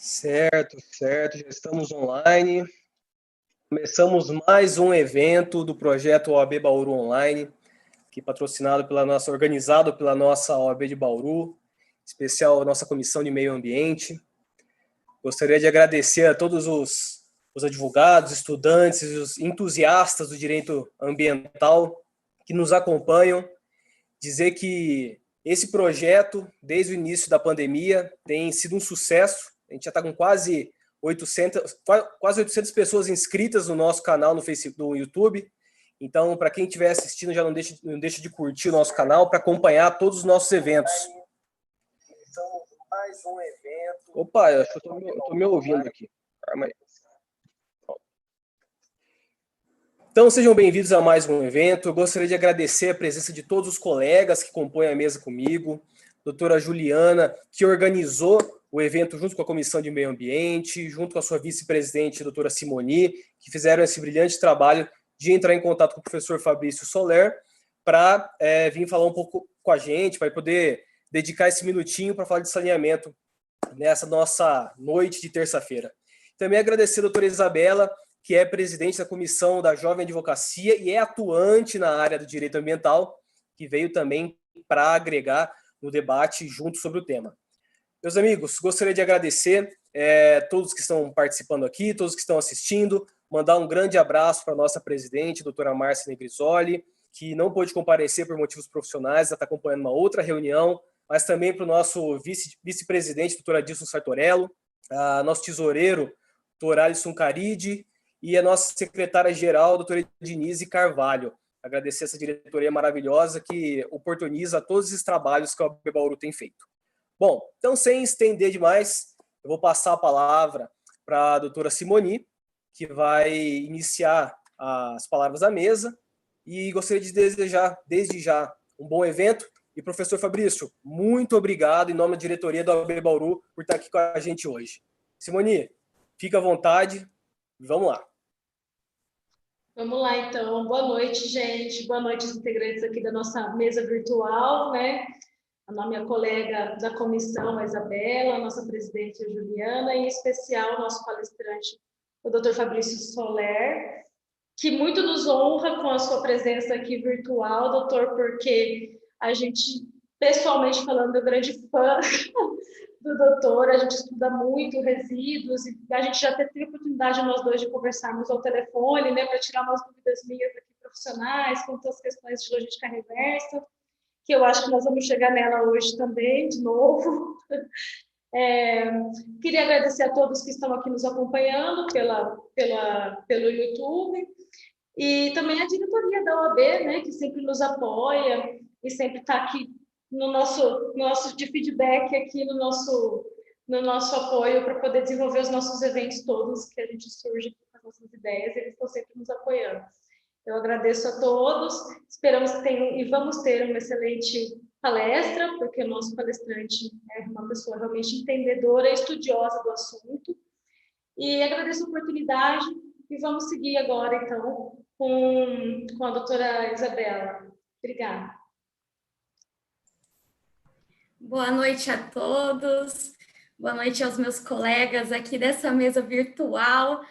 Certo, certo, já estamos online. Começamos mais um evento do projeto OAB Bauru Online, que organizado pela nossa OAB de Bauru, especial a nossa Comissão de Meio Ambiente. Gostaria de agradecer a todos os advogados, estudantes, os entusiastas do direito ambiental que nos acompanham. Dizer que esse projeto, desde o início da pandemia, tem sido um sucesso. A gente já está com quase 800 pessoas inscritas no nosso canal no Facebook, no YouTube. Então, para quem estiver assistindo, já não deixa de curtir o nosso canal para acompanhar todos os nossos eventos. Mais um evento. Opa, eu acho que eu estou me ouvindo aqui. Então, sejam bem-vindos a mais um evento. Eu gostaria de agradecer a presença de todos os colegas que compõem a mesa comigo, doutora Juliana, que organizou o evento junto com a Comissão de Meio Ambiente, junto com a sua vice-presidente, doutora Simoni, que fizeram esse brilhante trabalho de entrar em contato com o professor Fabrício Soler para vir falar um pouco com a gente, para poder dedicar esse minutinho para falar de saneamento nessa nossa noite de terça-feira. Também agradecer a doutora Isabela, que é presidente da Comissão da Jovem Advocacia e é atuante na área do direito ambiental, que veio também para agregar no debate junto sobre o tema. Meus amigos, gostaria de agradecer todos que estão participando aqui, todos que estão assistindo, mandar um grande abraço para a nossa presidente, doutora Márcia Negrisoli, que não pôde comparecer por motivos profissionais, ela está acompanhando uma outra reunião, mas também para o nosso vice-presidente, doutor Adilson Sartorello, nosso tesoureiro, doutor Alisson Caride, e a nossa secretária-geral, doutora Denise Carvalho. Agradecer essa diretoria maravilhosa que oportuniza todos esses trabalhos que a OAB Bauru tem feito. Bom, então, sem estender demais, eu vou passar a palavra para a doutora Simoni, que vai iniciar as palavras da mesa, e gostaria de desejar, desde já, um bom evento. E, professor Fabrício, muito obrigado, em nome da diretoria da OAB Bauru, por estar aqui com a gente hoje. Simoni, fica à vontade, vamos lá. Vamos lá, então. Boa noite, gente. Boa noite, os integrantes aqui da nossa mesa virtual, né? A minha colega da comissão, a Isabela, a nossa presidente, a Juliana, e em especial o nosso palestrante, o Dr. Fabrício Soler, que muito nos honra com a sua presença aqui virtual, doutor, porque a gente, pessoalmente falando, é grande fã do doutor, a gente estuda muito resíduos, e a gente já teve a oportunidade, nós dois, de conversarmos ao telefone, né, para tirar umas dúvidas minhas aqui profissionais, quanto às questões de logística reversa, que eu acho que nós vamos chegar nela hoje também, de novo. Queria agradecer a todos que estão aqui nos acompanhando pelo YouTube, e também a diretoria da OAB, né, que sempre nos apoia e sempre está aqui no nosso de feedback aqui no nosso apoio para poder desenvolver os nossos eventos todos que a gente surge com as nossas ideias, eles estão sempre nos apoiando. Eu agradeço a todos, esperamos que tenham e vamos ter uma excelente palestra, porque o nosso palestrante é uma pessoa realmente entendedora e estudiosa do assunto. E agradeço a oportunidade e vamos seguir agora, então, com a doutora Isabela. Obrigada. Boa noite a todos, boa noite aos meus colegas aqui dessa mesa virtual,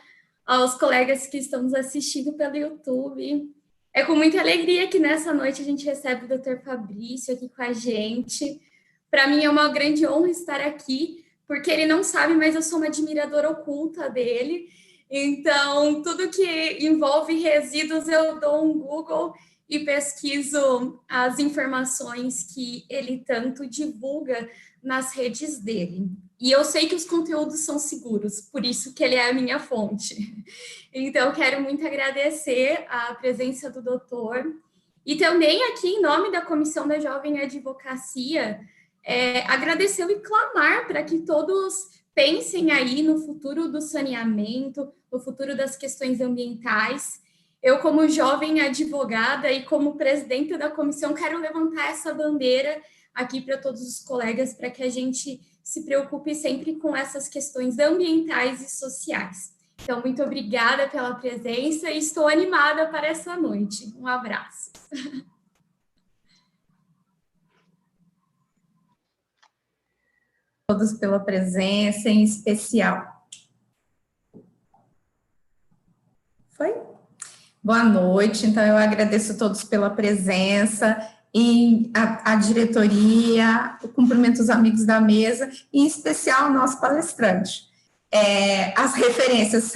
aos colegas que estão nos assistindo pelo YouTube. É com muita alegria que nessa noite a gente recebe o Dr. Fabrício aqui com a gente. Para mim é uma grande honra estar aqui, porque ele não sabe, mas eu sou uma admiradora oculta dele. Então, tudo que envolve resíduos eu dou um Google e pesquiso as informações que ele tanto divulga nas redes dele. E eu sei que os conteúdos são seguros, por isso que ele é a minha fonte. Então, eu quero muito agradecer a presença do doutor e também aqui, em nome da Comissão da Jovem Advocacia, agradecê-lo e clamar para que todos pensem aí no futuro do saneamento, no futuro das questões ambientais. Eu, como jovem advogada e como presidenta da comissão, quero levantar essa bandeira aqui para todos os colegas, para que a gente se preocupe sempre com essas questões ambientais e sociais. Então, muito obrigada pela presença e estou animada para essa noite. Um abraço. todos pela presença, em especial. Foi? Boa noite, então eu agradeço a todos pela presença, e a diretoria, eu cumprimento os amigos da mesa, e em especial o nosso palestrante. As referências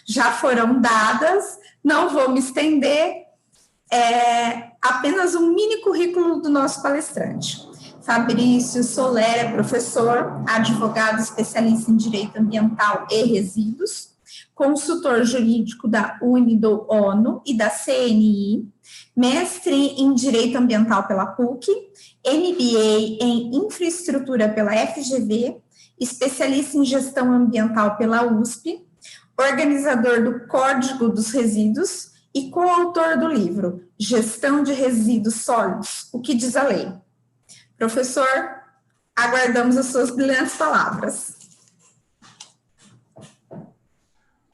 já foram dadas, não vou me estender, apenas um mini currículo do nosso palestrante. Fabrício Soler é professor, advogado especialista em Direito Ambiental e Resíduos, consultor jurídico da UNIDO-ONU e da CNI, mestre em Direito Ambiental pela PUC, MBA em Infraestrutura pela FGV, especialista em Gestão Ambiental pela USP, organizador do Código dos Resíduos e coautor do livro Gestão de Resíduos Sólidos, o que diz a lei. Professor, aguardamos as suas brilhantes palavras.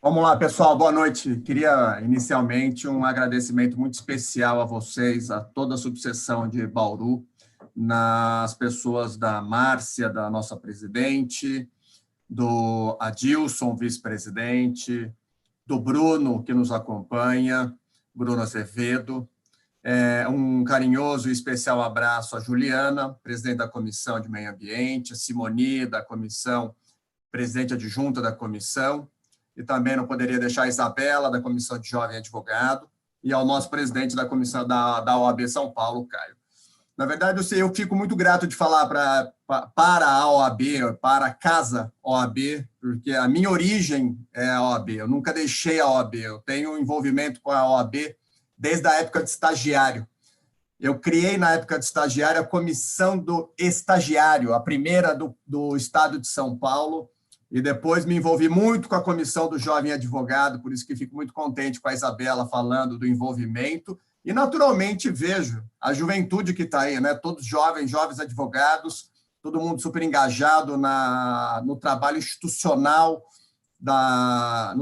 Vamos lá, pessoal, boa noite. Queria, inicialmente, um agradecimento muito especial a vocês, a toda a subseção de Bauru, nas pessoas da Márcia, da nossa presidente, do Adilson, vice-presidente, do Bruno, que nos acompanha, Bruno Azevedo. Um carinhoso e especial abraço à Juliana, presidente da Comissão de Meio Ambiente, a Simoni, da Comissão, presidente adjunta da Comissão, e também não poderia deixar a Isabela, da Comissão de Jovem Advogado, e ao nosso presidente da Comissão da OAB São Paulo, Caio. Na verdade, eu fico muito grato de falar para a OAB, para a Casa OAB, porque a minha origem é a OAB, eu nunca deixei a OAB, eu tenho envolvimento com a OAB desde a época de estagiário. Eu criei, na época de estagiário, a Comissão do Estagiário, a primeira do Estado de São Paulo, e depois me envolvi muito com a Comissão do Jovem Advogado, por isso que fico muito contente com a Isabela falando do envolvimento, e naturalmente vejo a juventude que está aí, né? Todos jovens advogados, todo mundo super engajado no trabalho institucional da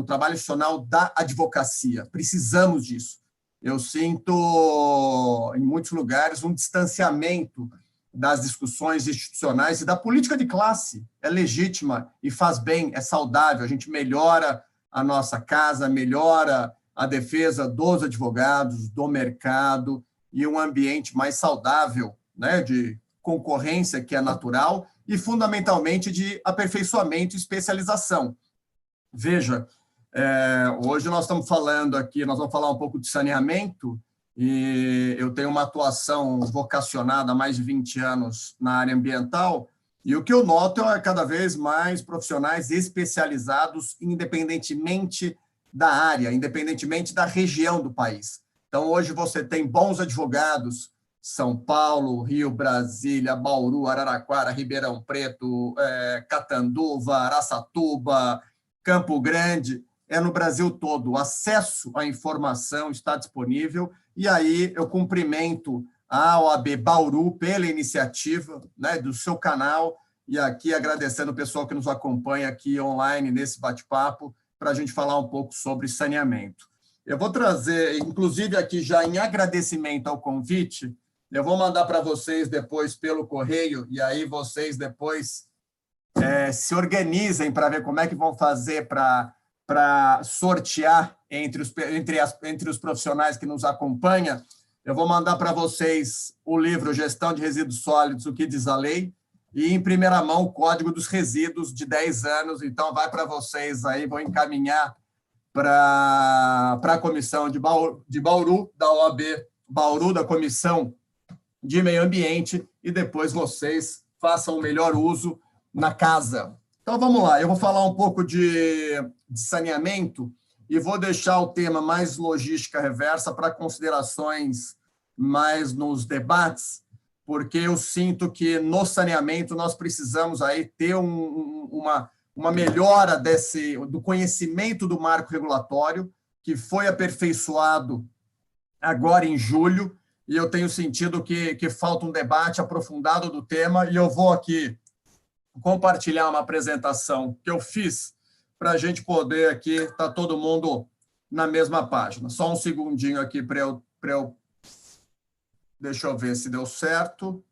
advocacia. Precisamos disso. Eu sinto, em muitos lugares, um distanciamento das discussões institucionais e da política de classe. É legítima e faz bem, é saudável. A gente melhora a nossa casa, melhora a defesa dos advogados, do mercado, e um ambiente mais saudável, né, de concorrência, que é natural, e, fundamentalmente, de aperfeiçoamento e especialização. Veja, hoje nós estamos falando aqui, nós vamos falar um pouco de saneamento, e eu tenho uma atuação vocacionada há mais de 20 anos na área ambiental, e o que eu noto é cada vez mais profissionais especializados, independentemente da área, independentemente da região do país. Então, hoje você tem bons advogados, São Paulo, Rio, Brasília, Bauru, Araraquara, Ribeirão Preto, Catanduva, Araçatuba, Campo Grande, no Brasil todo. O acesso à informação está disponível, e aí eu cumprimento a OAB Bauru pela iniciativa, né, do seu canal, e aqui agradecendo o pessoal que nos acompanha aqui online nesse bate-papo, para a gente falar um pouco sobre saneamento. Eu vou trazer, inclusive aqui já em agradecimento ao convite, eu vou mandar para vocês depois pelo correio, e aí vocês depois se organizem para ver como é que vão fazer para sortear entre os profissionais que nos acompanham. Eu vou mandar para vocês o livro Gestão de Resíduos Sólidos, o que diz a lei, e em primeira mão o Código dos Resíduos de 10 anos, então vai para vocês aí, vou encaminhar para a Comissão de Bauru, da OAB Bauru, da Comissão de Meio Ambiente, e depois vocês façam o melhor uso na casa. Então, vamos lá, eu vou falar um pouco de saneamento e vou deixar o tema mais logística reversa para considerações mais nos debates, porque eu sinto que no saneamento nós precisamos aí ter uma melhora do conhecimento do marco regulatório, que foi aperfeiçoado agora em julho, e eu tenho sentido que falta um debate aprofundado do tema, e eu vou aqui compartilhar uma apresentação que eu fiz para a gente poder aqui estar todo mundo na mesma página. Só um segundinho aqui para eu... Deixa eu ver se deu certo.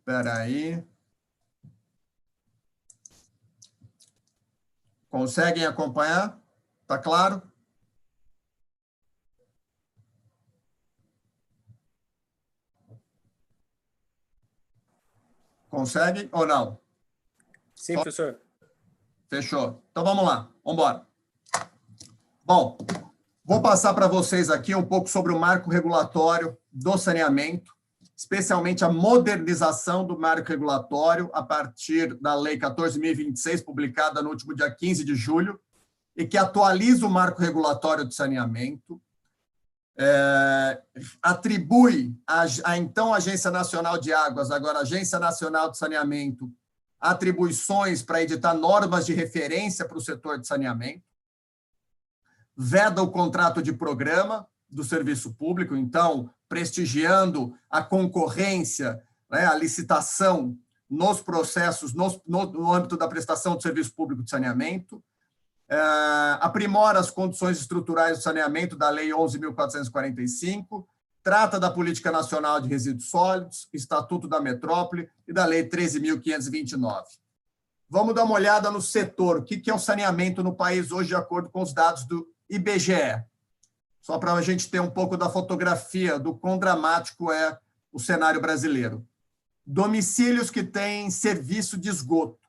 Espera aí. Conseguem acompanhar? Tá claro? Conseguem ou não? Sim, professor. Fechou. Então vamos lá. Vamos embora. Bom, vou passar para vocês aqui um pouco sobre o marco regulatório do saneamento, especialmente a modernização do marco regulatório a partir da Lei 14.026, publicada no último dia 15 de julho, e que atualiza o marco regulatório do saneamento, atribui à então Agência Nacional de Águas, agora Agência Nacional de Saneamento, atribuições para editar normas de referência para o setor de saneamento, veda o contrato de programa do serviço público, então, prestigiando a concorrência, né, a licitação nos processos, no âmbito da prestação de serviço público de saneamento, aprimora as condições estruturais do saneamento da Lei 11.445, trata da Política Nacional de Resíduos Sólidos, Estatuto da Metrópole e da Lei 13.529. Vamos dar uma olhada no setor, o que é o saneamento no país hoje, de acordo com os dados do IBGE. Só para a gente ter um pouco da fotografia do quão dramático é o cenário brasileiro. Domicílios que têm serviço de esgoto.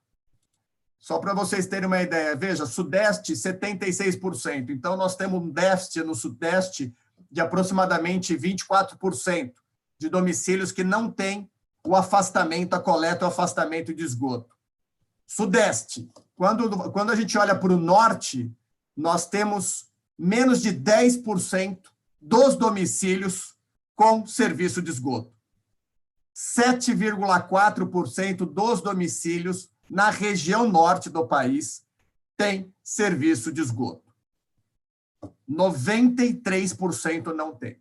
Só para vocês terem uma ideia, veja, Sudeste, 76%. Então, nós temos um déficit no Sudeste de aproximadamente 24% de domicílios que não têm o afastamento, a coleta e o afastamento de esgoto. Sudeste. Quando a gente olha para o Norte, nós temos menos de 10% dos domicílios com serviço de esgoto. 7,4% dos domicílios na região norte do país tem serviço de esgoto. 93% não tem.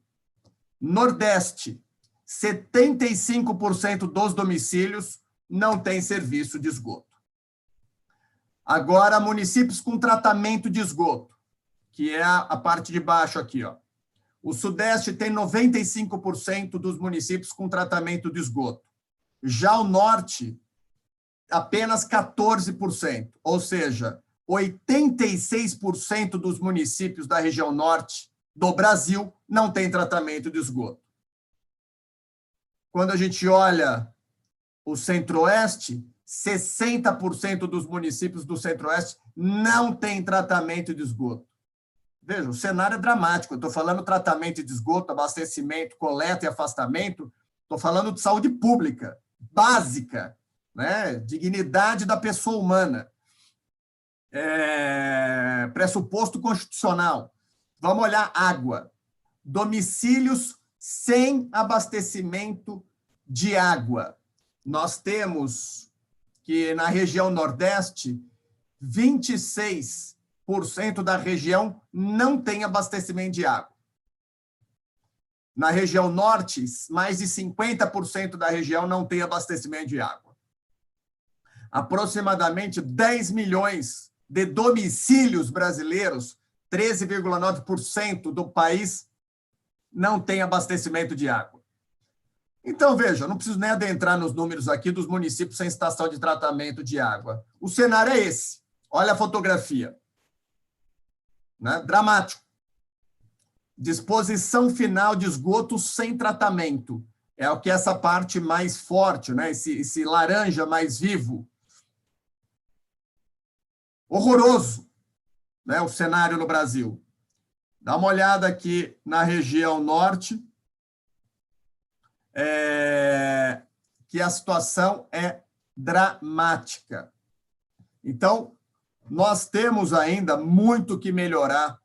Nordeste, 75% dos domicílios não tem serviço de esgoto. Agora, municípios com tratamento de esgoto, que é a parte de baixo aqui, ó. O Sudeste tem 95% dos municípios com tratamento de esgoto. Já o Norte, apenas 14%, ou seja, 86% dos municípios da região Norte do Brasil não tem tratamento de esgoto. Quando a gente olha o Centro-Oeste, 60% dos municípios do Centro-Oeste não tem tratamento de esgoto. Veja, o cenário é dramático. Eu estou falando tratamento de esgoto, abastecimento, coleta e afastamento. Estou falando de saúde pública, básica, né? Dignidade da pessoa humana. Pressuposto constitucional. Vamos olhar água. Domicílios sem abastecimento de água. Nós temos que, na região Nordeste, 26% da região não tem abastecimento de água. Na região Norte, mais de 50% da região não tem abastecimento de água. Aproximadamente 10 milhões de domicílios brasileiros, 13,9% do país, não tem abastecimento de água. Então, veja, eu não preciso nem adentrar nos números aqui dos municípios sem estação de tratamento de água. O cenário é esse. Olha a fotografia. Né? Dramático. Disposição final de esgoto sem tratamento. É o que é essa parte mais forte, né? Esse laranja mais vivo. Horroroso, né? O cenário no Brasil. Dá uma olhada aqui na região norte, que a situação é dramática. Então, nós temos ainda muito que melhorar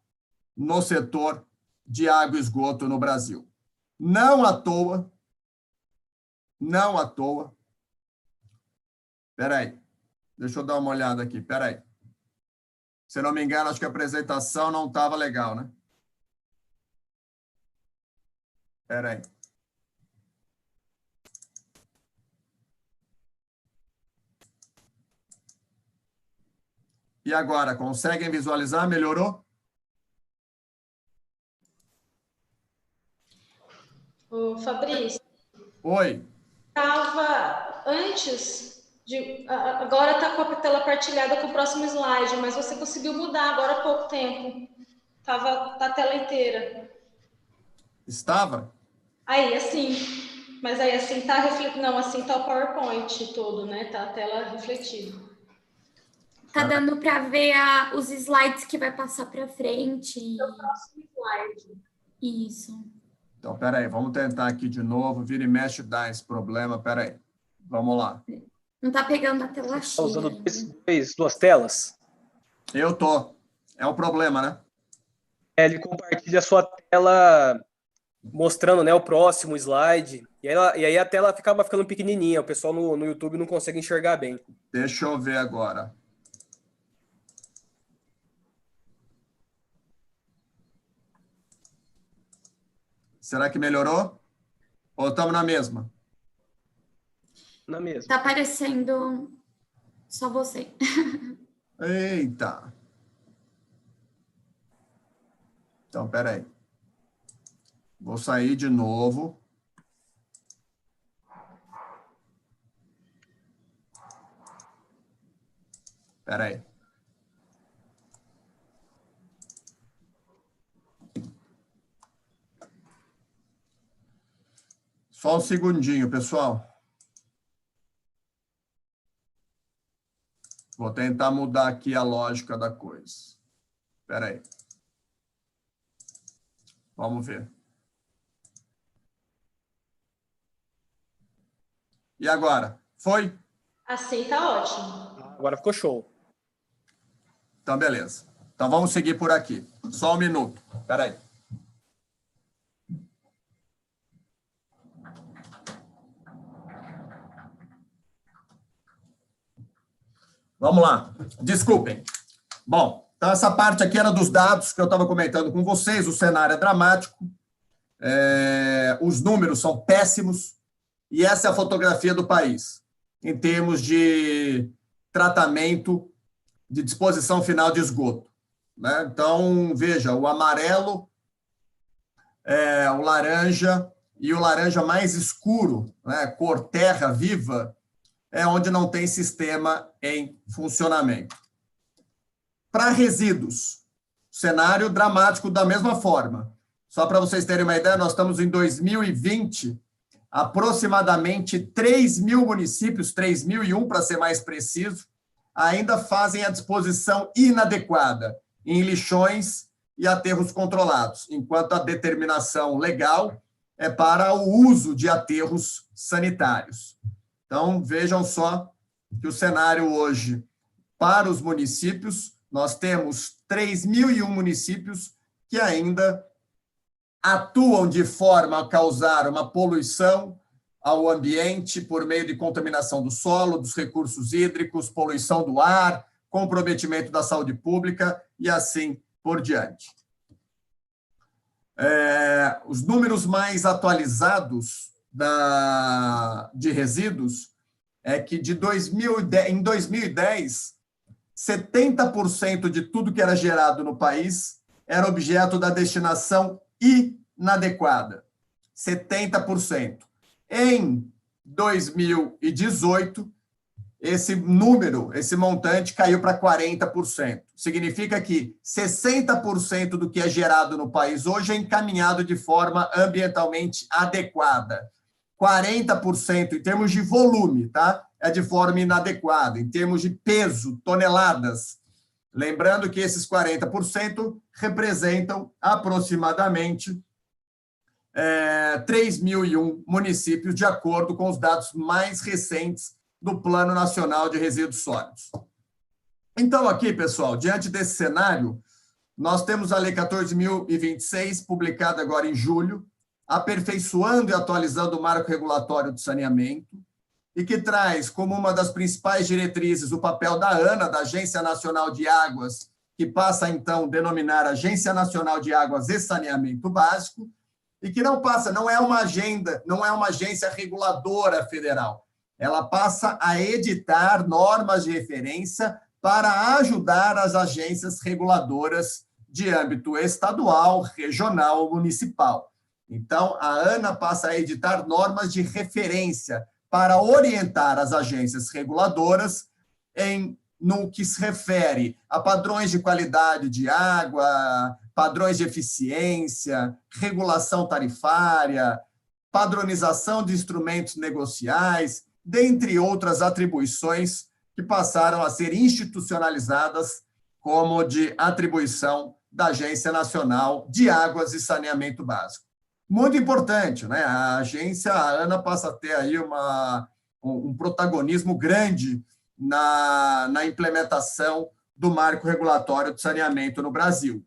no setor de água e esgoto no Brasil. Não à toa. Espera aí. Deixa eu dar uma olhada aqui. Espera aí. Se não me engano, acho que a apresentação não estava legal, né? Espera aí. E agora, conseguem visualizar? Melhorou? Ô, Fabrício. Oi. Estava antes de... Agora está com a tela partilhada com o próximo slide, mas você conseguiu mudar agora há pouco tempo. Estava a tela inteira. Estava? Aí, assim. Mas aí, assim, está refletindo... Não, assim está o PowerPoint todo, né? Está a tela refletida. Tá dando para ver os slides que vai passar para frente. É o próximo slide. Isso. Então, peraí, vamos tentar aqui de novo. Vira e mexe, dá esse problema. Peraí, vamos lá. Não tá pegando a tela cheia. Está usando duas telas? Eu tô. É um problema, né? Ele compartilha a sua tela mostrando, né, o próximo slide. E aí a tela acaba ficando pequenininha. O pessoal no YouTube não consegue enxergar bem. Deixa eu ver agora. Será que melhorou? Ou estamos na mesma? Na mesma. Tá aparecendo só você. Eita. Então, peraí. Vou sair de novo. Peraí. Só um segundinho, pessoal. Vou tentar mudar aqui a lógica da coisa. Espera aí. Vamos ver. E agora? Foi? Assim tá ótimo. Agora ficou show. Então, beleza. Então, vamos seguir por aqui. Só um minuto. Espera aí. Vamos lá. Desculpem. Bom, então essa parte aqui era dos dados que eu estava comentando com vocês. O cenário é dramático. Os números são péssimos. E essa é a fotografia do país, em termos de tratamento de disposição final de esgoto, né? Então, veja, o amarelo, o laranja e o laranja mais escuro, né, cor terra viva, é onde não tem sistema em funcionamento. Para resíduos, cenário dramático da mesma forma. Só para vocês terem uma ideia, nós estamos em 2020, aproximadamente 3.000 municípios, 3.001 para ser mais preciso, ainda fazem a disposição inadequada em lixões e aterros controlados, enquanto a determinação legal é para o uso de aterros sanitários. Então, vejam só que o cenário hoje, para os municípios, nós temos 3.001 municípios que ainda atuam de forma a causar uma poluição ao ambiente por meio de contaminação do solo, dos recursos hídricos, poluição do ar, comprometimento da saúde pública e assim por diante. Os números mais atualizados de resíduos é que em 2010, 70% de tudo que era gerado no país era objeto da destinação inadequada. 70%. Em 2018, esse número, esse montante, caiu para 40%. Significa que 60% do que é gerado no país hoje é encaminhado de forma ambientalmente adequada. 40%, em termos de volume, tá? É de forma inadequada. Em termos de peso, toneladas. Lembrando que esses 40% representam aproximadamente 3.001 municípios, de acordo com os dados mais recentes do Plano Nacional de Resíduos Sólidos. Então, aqui, pessoal, diante desse cenário, nós temos a Lei 14.026, publicada agora em julho, aperfeiçoando e atualizando o marco regulatório do saneamento, e que traz como uma das principais diretrizes o papel da ANA, da Agência Nacional de Águas, que passa, então, a denominar Agência Nacional de Águas e Saneamento Básico, e que não é uma agência reguladora federal. Ela passa a editar normas de referência para ajudar as agências reguladoras de âmbito estadual, regional ou municipal. Então, a ANA passa a editar normas de referência para orientar as agências reguladoras no que se refere a padrões de qualidade de água, padrões de eficiência, regulação tarifária, padronização de instrumentos negociais, dentre outras atribuições que passaram a ser institucionalizadas como de atribuição da Agência Nacional de Águas e Saneamento Básico. Muito importante, né? A agência, a ANA, passa a ter aí um protagonismo grande na implementação do marco regulatório de saneamento no Brasil.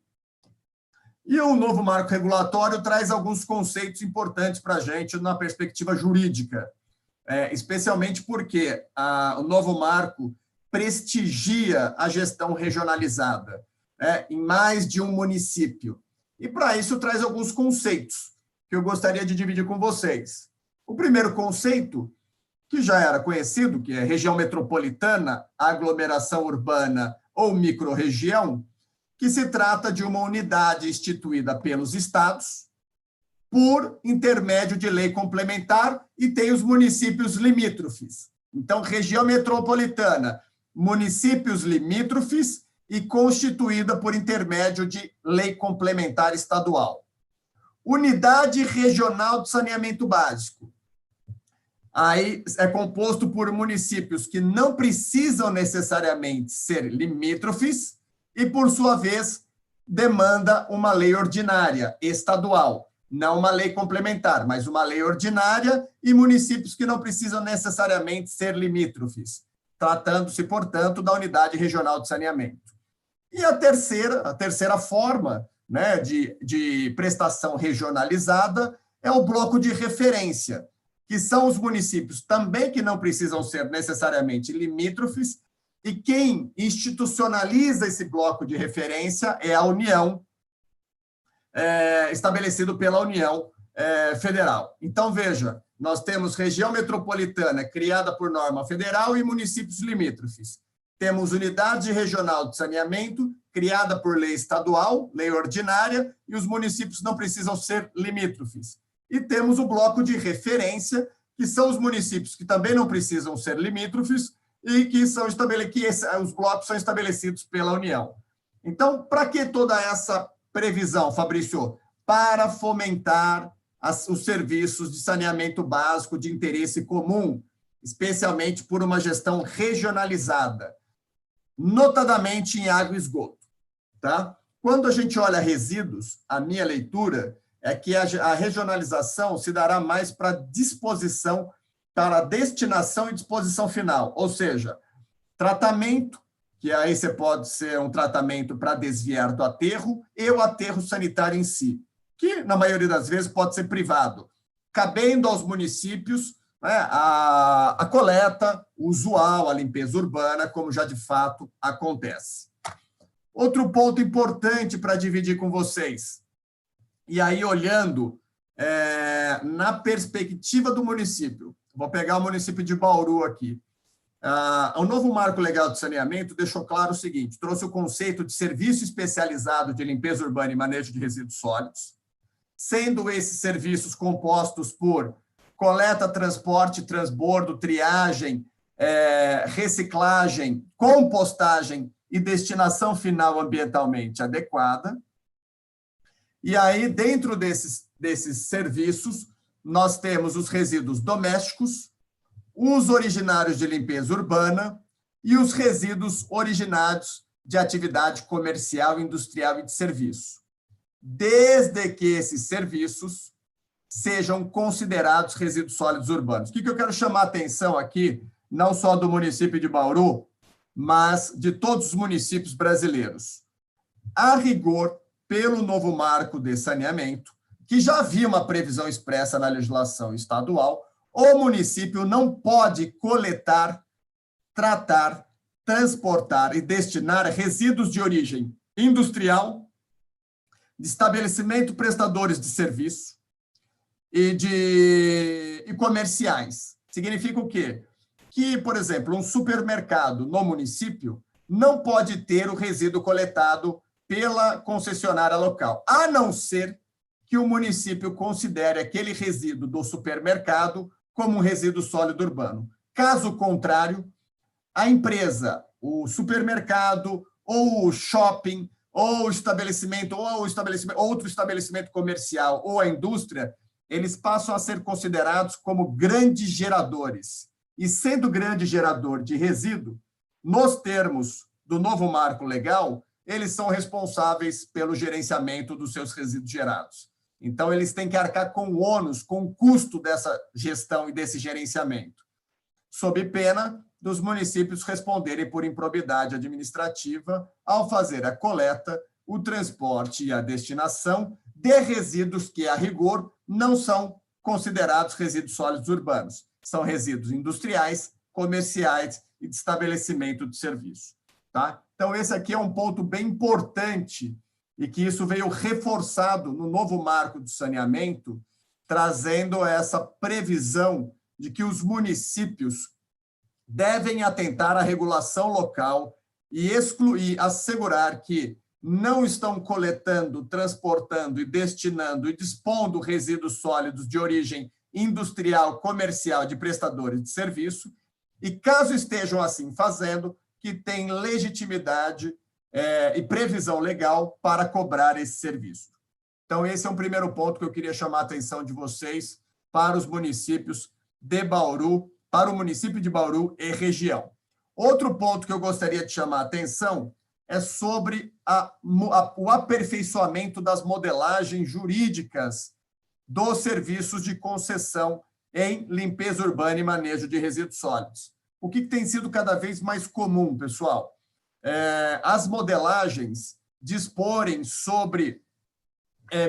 E o novo marco regulatório traz alguns conceitos importantes para a gente na perspectiva jurídica, especialmente porque o novo marco prestigia a gestão regionalizada em mais de um município. E, para isso, traz alguns conceitos que eu gostaria de dividir com vocês. O primeiro conceito, que já era conhecido, que é região metropolitana, aglomeração urbana ou microrregião, que se trata de uma unidade instituída pelos estados por intermédio de lei complementar e tem os municípios limítrofes. Então, região metropolitana, municípios limítrofes e constituída por intermédio de lei complementar estadual. Unidade regional de saneamento básico. Aí é composto por municípios que não precisam necessariamente ser limítrofes e, por sua vez, demanda uma lei ordinária estadual, não uma lei complementar, mas uma lei ordinária, e municípios que não precisam necessariamente ser limítrofes, tratando-se, portanto, da unidade regional de saneamento. E a terceira forma, né, de prestação regionalizada é o bloco de referência, que são os municípios também que não precisam ser necessariamente limítrofes, e quem institucionaliza esse bloco de referência é a União, estabelecido pela União Federal. Então, veja, nós temos região metropolitana criada por norma federal e municípios limítrofes. Temos unidade regional de saneamento criada por lei estadual, lei ordinária, e os municípios não precisam ser limítrofes. E temos o bloco de referência, que são os municípios que também não precisam ser limítrofes e que os blocos são estabelecidos pela União. Então, para que toda essa previsão, Fabrício? Para fomentar os serviços de saneamento básico de interesse comum, especialmente por uma gestão regionalizada, notadamente em água e esgoto. Tá? Quando a gente olha resíduos, a minha leitura é que a regionalização se dará mais para disposição, para destinação e disposição final, ou seja, tratamento, que aí você pode ser um tratamento para desviar do aterro, e o aterro sanitário em si, que, na maioria das vezes, pode ser privado, cabendo aos municípios, né, a coleta usual, a limpeza urbana, como já de fato acontece. Outro ponto importante para dividir com vocês, e aí olhando na perspectiva do município, vou pegar o município de Bauru aqui. O novo Marco Legal de Saneamento deixou claro o seguinte, trouxe o conceito de serviço especializado de limpeza urbana e manejo de resíduos sólidos, sendo esses serviços compostos por coleta, transporte, transbordo, triagem, reciclagem, compostagem e destinação final ambientalmente adequada. E aí, dentro desses serviços, nós temos os resíduos domésticos, os originários de limpeza urbana e os resíduos originados de atividade comercial, industrial e de serviço, desde que esses serviços sejam considerados resíduos sólidos urbanos. O que eu quero chamar a atenção aqui, não só do município de Bauru, mas de todos os municípios brasileiros. A rigor, pelo novo marco de saneamento, que já havia uma previsão expressa na legislação estadual, o município não pode coletar, tratar, transportar e destinar resíduos de origem industrial, de estabelecimento prestadores de serviço e comerciais. Significa o quê? Que, por exemplo, um supermercado no município não pode ter o resíduo coletado pela concessionária local, a não ser que o município considere aquele resíduo do supermercado como um resíduo sólido urbano. Caso contrário, a empresa, o supermercado, ou o shopping, ou o estabelecimento, outro estabelecimento comercial, ou a indústria, eles passam a ser considerados como grandes geradores. E sendo grande gerador de resíduo, nos termos do novo marco legal, eles são responsáveis pelo gerenciamento dos seus resíduos gerados. Então, eles têm que arcar com o ônus, com o custo dessa gestão e desse gerenciamento, sob pena dos municípios responderem por improbidade administrativa ao fazer a coleta, o transporte e a destinação de resíduos que, a rigor, não são considerados resíduos sólidos urbanos. São resíduos industriais, comerciais e de estabelecimento de serviço. Tá? Então, esse aqui é um ponto bem importante e que isso veio reforçado no novo marco do saneamento, trazendo essa previsão de que os municípios devem atentar à regulação local e assegurar que não estão coletando, transportando e destinando e dispondo resíduos sólidos de origem industrial, comercial, de prestadores de serviço, e caso estejam assim fazendo, que tem legitimidade e previsão legal para cobrar esse serviço. Então, esse é um primeiro ponto que eu queria chamar a atenção de vocês para os municípios de Bauru, para o município de Bauru e região. Outro ponto que eu gostaria de chamar a atenção é sobre o aperfeiçoamento das modelagens jurídicas dos serviços de concessão em limpeza urbana e manejo de resíduos sólidos. O que tem sido cada vez mais comum, pessoal? As modelagens disporem sobre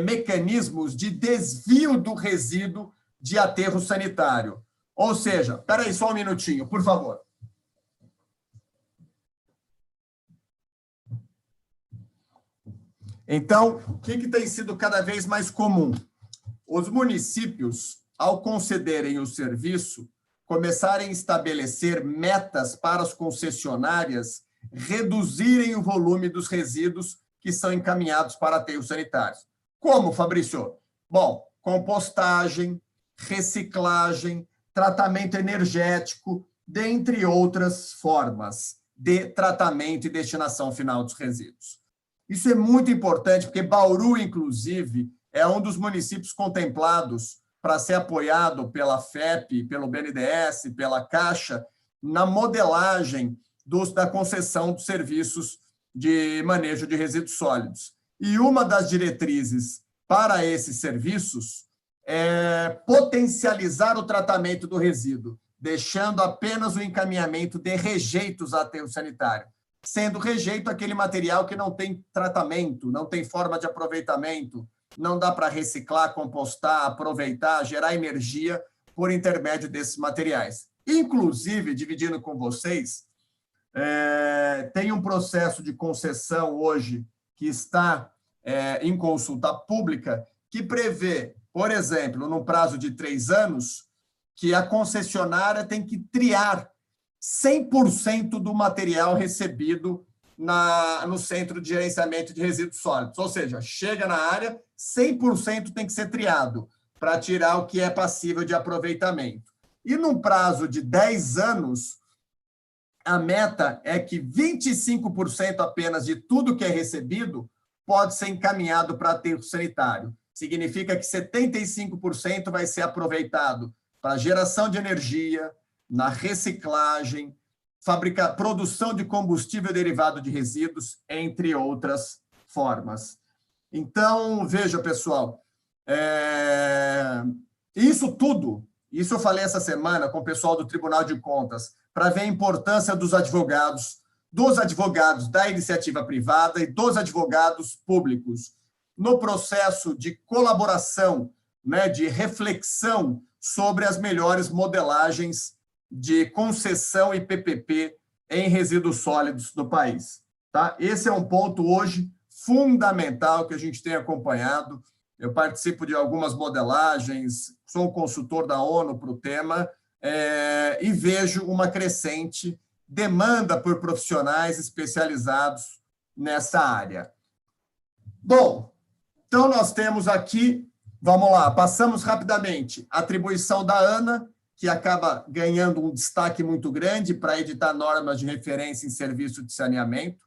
mecanismos de desvio do resíduo de aterro sanitário. Ou seja, espera aí só um minutinho, por favor. Então, o que tem sido cada vez mais comum? Os municípios, ao concederem o serviço, começarem a estabelecer metas para as concessionárias reduzirem o volume dos resíduos que são encaminhados para aterros sanitários. Como, Fabrício? Bom, compostagem, reciclagem, tratamento energético, dentre outras formas de tratamento e destinação final dos resíduos. Isso é muito importante, porque Bauru, inclusive, é um dos municípios contemplados para ser apoiado pela FEP, pelo BNDES, pela Caixa, na modelagem da concessão dos serviços de manejo de resíduos sólidos. E uma das diretrizes para esses serviços é potencializar o tratamento do resíduo, deixando apenas o encaminhamento de rejeitos a aterro sanitário, sendo rejeito aquele material que não tem tratamento, não tem forma de aproveitamento, não dá para reciclar, compostar, aproveitar, gerar energia por intermédio desses materiais. Inclusive, dividindo com vocês, tem um processo de concessão hoje que está em consulta pública que prevê, por exemplo, num prazo de 3 anos, que a concessionária tem que triar 100% do material recebido no Centro de Gerenciamento de Resíduos Sólidos. Ou seja, chega na área, 100% tem que ser triado para tirar o que é passível de aproveitamento. E num prazo de 10 anos, a meta é que 25% apenas de tudo que é recebido pode ser encaminhado para aterro sanitário. Significa que 75% vai ser aproveitado para geração de energia, na reciclagem, produção de combustível derivado de resíduos, entre outras formas. Então, veja, pessoal, isso tudo, isso eu falei essa semana com o pessoal do Tribunal de Contas, para ver a importância dos advogados da iniciativa privada e dos advogados públicos no processo de colaboração, né, de reflexão sobre as melhores modelagens de concessão e PPP em resíduos sólidos do país. Tá? Esse é um ponto hoje fundamental que a gente tem acompanhado. Eu participo de algumas modelagens, sou consultor da ONU para o tema, e vejo uma crescente demanda por profissionais especializados nessa área. Bom, então nós temos aqui, vamos lá, passamos rapidamente, atribuição da ANA, que acaba ganhando um destaque muito grande para editar normas de referência em serviço de saneamento.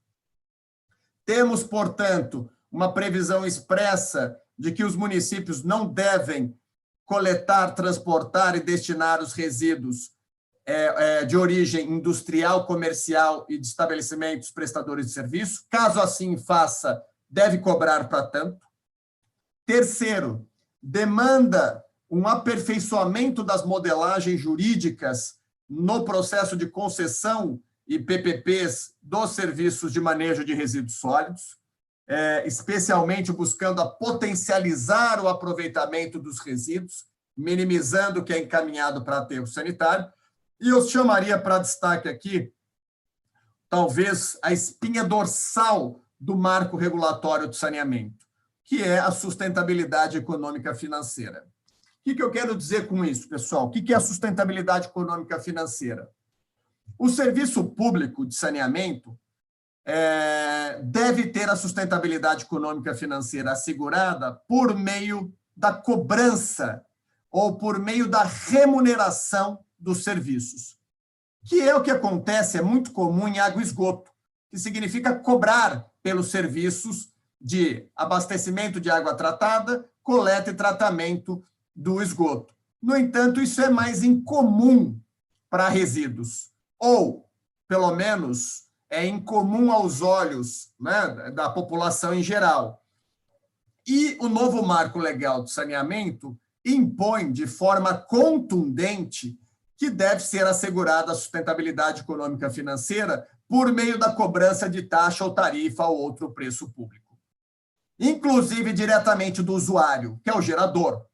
Temos, portanto, uma previsão expressa de que os municípios não devem coletar, transportar e destinar os resíduos de origem industrial, comercial e de estabelecimentos prestadores de serviço. Caso assim faça, deve cobrar para tanto. Terceiro, demanda um aperfeiçoamento das modelagens jurídicas no processo de concessão e PPPs dos serviços de manejo de resíduos sólidos, especialmente buscando a potencializar o aproveitamento dos resíduos, minimizando o que é encaminhado para aterro sanitário. E eu chamaria para destaque aqui, talvez, a espinha dorsal do marco regulatório de saneamento, que é a sustentabilidade econômica financeira. O que eu quero dizer com isso, pessoal? O que é a sustentabilidade econômica financeira? O serviço público de saneamento deve ter a sustentabilidade econômica financeira assegurada por meio da cobrança ou por meio da remuneração dos serviços, que é o que acontece, é muito comum em água e esgoto, que significa cobrar pelos serviços de abastecimento de água tratada, coleta e tratamento do esgoto. No entanto, isso é mais incomum para resíduos, ou, pelo menos, é incomum aos olhos, né, da população em geral. E o novo marco legal de saneamento impõe de forma contundente que deve ser assegurada a sustentabilidade econômica financeira por meio da cobrança de taxa ou tarifa ou outro preço público. Inclusive diretamente do usuário, que é o gerador,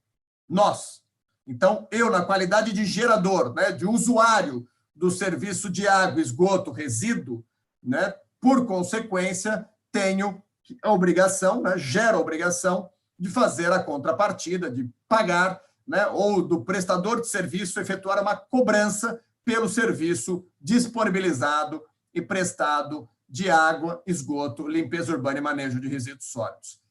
nós. Então, eu, na qualidade de gerador, né, de usuário do serviço de água, esgoto, resíduo, né, por consequência, tenho a obrigação, né, gero a obrigação de fazer a contrapartida, de pagar, né, ou do prestador de serviço efetuar uma cobrança pelo serviço disponibilizado e prestado de água, esgoto, limpeza urbana e manejo de resíduos sólidos.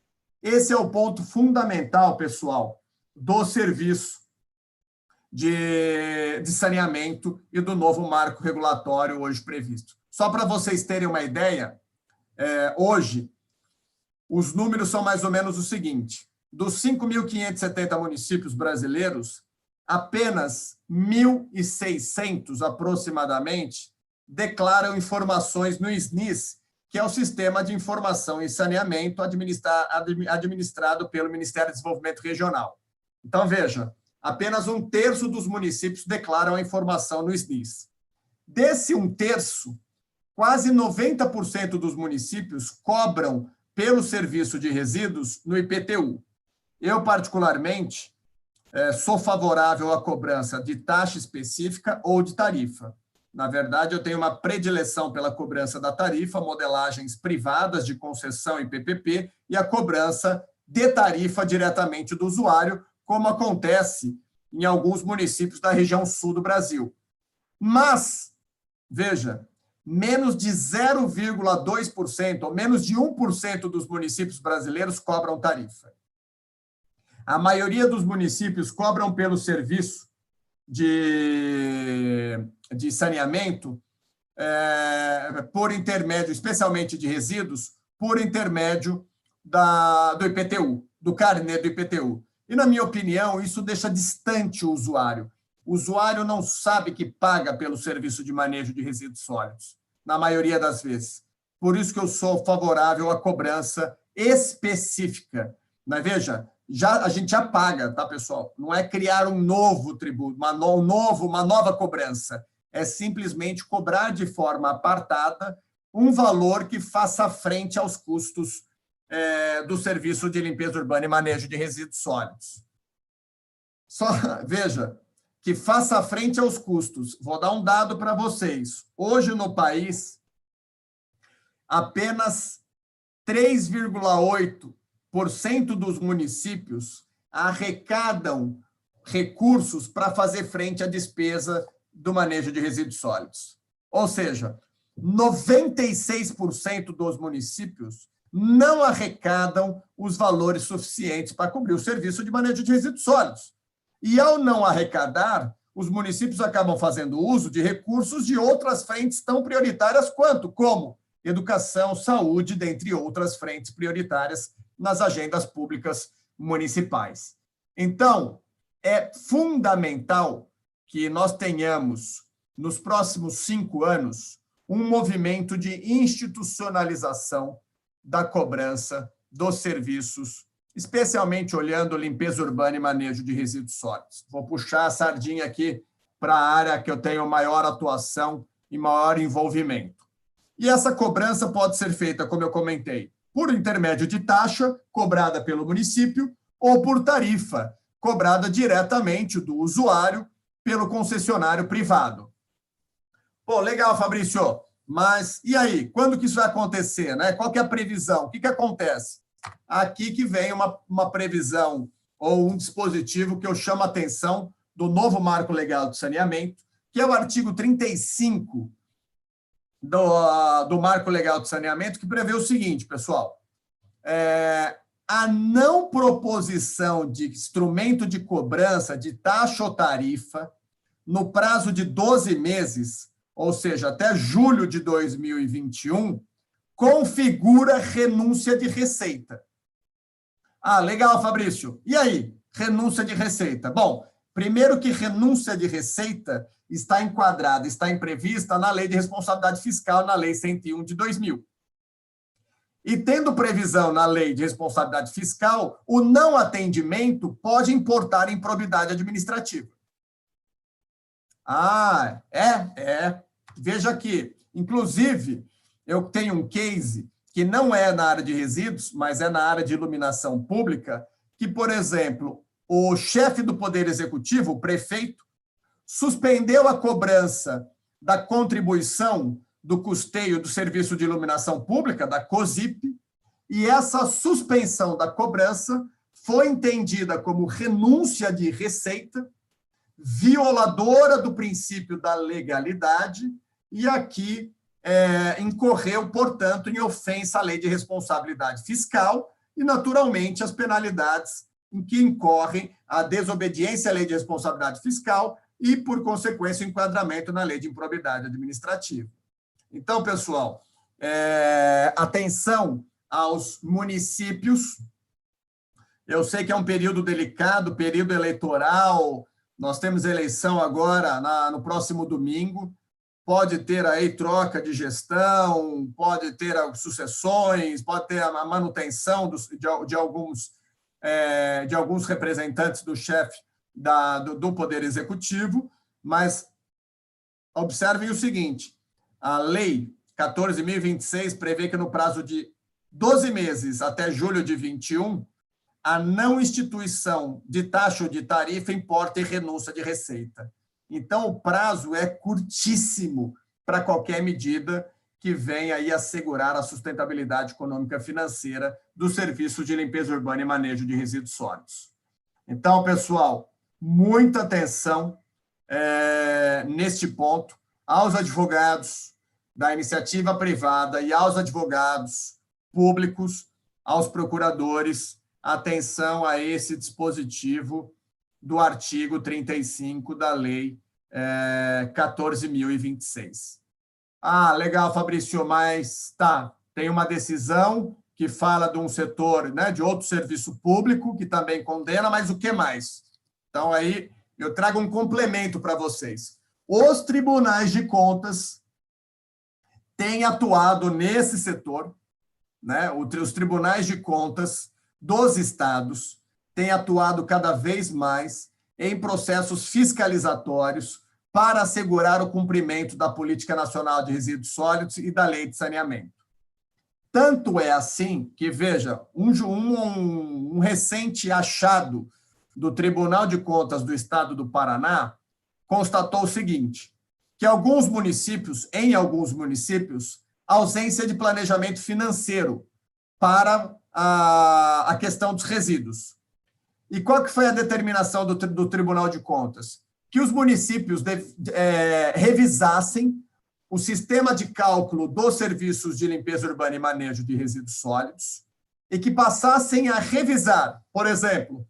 Esse é o ponto fundamental, pessoal, do serviço de saneamento e do novo marco regulatório hoje previsto. Só para vocês terem uma ideia, hoje, os números são mais ou menos o seguinte: dos 5.570 municípios brasileiros, apenas 1.600, aproximadamente, declaram informações no SNIS, que é o Sistema de Informação em Saneamento administrado pelo Ministério do Desenvolvimento Regional. Então, veja, apenas 1/3 dos municípios declaram a informação no SNIS. Desse 1/3, quase 90% dos municípios cobram pelo serviço de resíduos no IPTU. Eu, particularmente, sou favorável à cobrança de taxa específica ou de tarifa. Na verdade, eu tenho uma predileção pela cobrança da tarifa, modelagens privadas de concessão e PPP, e a cobrança de tarifa diretamente do usuário, como acontece em alguns municípios da região sul do Brasil. Mas, veja, menos de 0,2%, ou menos de 1% dos municípios brasileiros cobram tarifa. A maioria dos municípios cobram pelo serviço de saneamento, por intermédio, especialmente de resíduos, por intermédio do IPTU, do carnê do IPTU. E, na minha opinião, isso deixa distante o usuário. O usuário não sabe que paga pelo serviço de manejo de resíduos sólidos, na maioria das vezes. Por isso que eu sou favorável à cobrança específica. Mas, veja, a gente já paga, tá, pessoal? Não é criar um novo tributo, uma nova cobrança. É simplesmente cobrar de forma apartada um valor que faça frente aos custos do serviço de limpeza urbana e manejo de resíduos sólidos. Só, veja, que faça frente aos custos. Vou dar um dado para vocês. Hoje, no país, apenas 3,8% dos municípios arrecadam recursos para fazer frente à despesa do manejo de resíduos sólidos. Ou seja, 96% dos municípios não arrecadam os valores suficientes para cobrir o serviço de manejo de resíduos sólidos. E, ao não arrecadar, os municípios acabam fazendo uso de recursos de outras frentes tão prioritárias quanto, como educação, saúde, dentre outras frentes prioritárias nas agendas públicas municipais. Então, é fundamental que nós tenhamos, nos próximos 5 anos, um movimento de institucionalização da cobrança dos serviços, especialmente olhando limpeza urbana e manejo de resíduos sólidos. Vou puxar a sardinha aqui para a área que eu tenho maior atuação e maior envolvimento. E essa cobrança pode ser feita, como eu comentei, por intermédio de taxa cobrada pelo município ou por tarifa cobrada diretamente do usuário pelo concessionário privado. Pô, legal, Fabrício, mas e aí? Quando que isso vai acontecer, né? Qual que é a previsão? O que acontece? Aqui que vem uma previsão ou um dispositivo que eu chamo a atenção do novo Marco Legal de Saneamento, que é o artigo 35 do Marco Legal de Saneamento, que prevê o seguinte, pessoal, a não proposição de instrumento de cobrança de taxa ou tarifa no prazo de 12 meses, ou seja, até julho de 2021, configura renúncia de receita. Ah, legal, Fabrício. E aí? Renúncia de receita. Bom, primeiro que renúncia de receita está enquadrada, está prevista na Lei de Responsabilidade Fiscal, na Lei 101 de 2000. E tendo previsão na Lei de Responsabilidade Fiscal, o não atendimento pode importar improbidade administrativa. Ah, Veja aqui, inclusive, eu tenho um case que não é na área de resíduos, mas é na área de iluminação pública, que, por exemplo, o chefe do Poder Executivo, o prefeito, suspendeu a cobrança da contribuição do custeio do Serviço de Iluminação Pública, da COSIP, e essa suspensão da cobrança foi entendida como renúncia de receita, violadora do princípio da legalidade, e aqui incorreu, portanto, em ofensa à Lei de Responsabilidade Fiscal e, naturalmente, as penalidades em que incorrem a desobediência à Lei de Responsabilidade Fiscal e, por consequência, o enquadramento na Lei de Improbidade Administrativa. Então, pessoal, atenção aos municípios. Eu sei que é um período delicado, período eleitoral, nós temos eleição agora no próximo domingo, pode ter aí troca de gestão, pode ter sucessões, pode ter a manutenção de alguns representantes do chefe do Poder Executivo, mas observem o seguinte, a Lei 14.026 prevê que no prazo de 12 meses até julho de 21, a não instituição de taxa ou de tarifa importa e renúncia de receita. Então, o prazo é curtíssimo para qualquer medida que venha aí assegurar a sustentabilidade econômica financeira do serviço de limpeza urbana e manejo de resíduos sólidos. Então, pessoal, muita atenção neste ponto aos advogados da iniciativa privada e aos advogados públicos, aos procuradores, atenção a esse dispositivo do artigo 35 da Lei 14.026. Ah, legal, Fabrício, mas tem uma decisão que fala de um setor, né, de outro serviço público, que também condena, mas o que mais? Então, aí, eu trago um complemento para vocês. Os tribunais de contas têm atuado nesse setor, né? Os tribunais de contas dos estados têm atuado cada vez mais em processos fiscalizatórios para assegurar o cumprimento da Política Nacional de Resíduos Sólidos e da Lei de Saneamento. Tanto é assim que, veja, um recente achado do Tribunal de Contas do Estado do Paraná constatou o seguinte, que em alguns municípios, ausência de planejamento financeiro para a questão dos resíduos. E qual que foi a determinação do Tribunal de Contas? Que os municípios revisassem o sistema de cálculo dos serviços de limpeza urbana e manejo de resíduos sólidos e que passassem a revisar, por exemplo,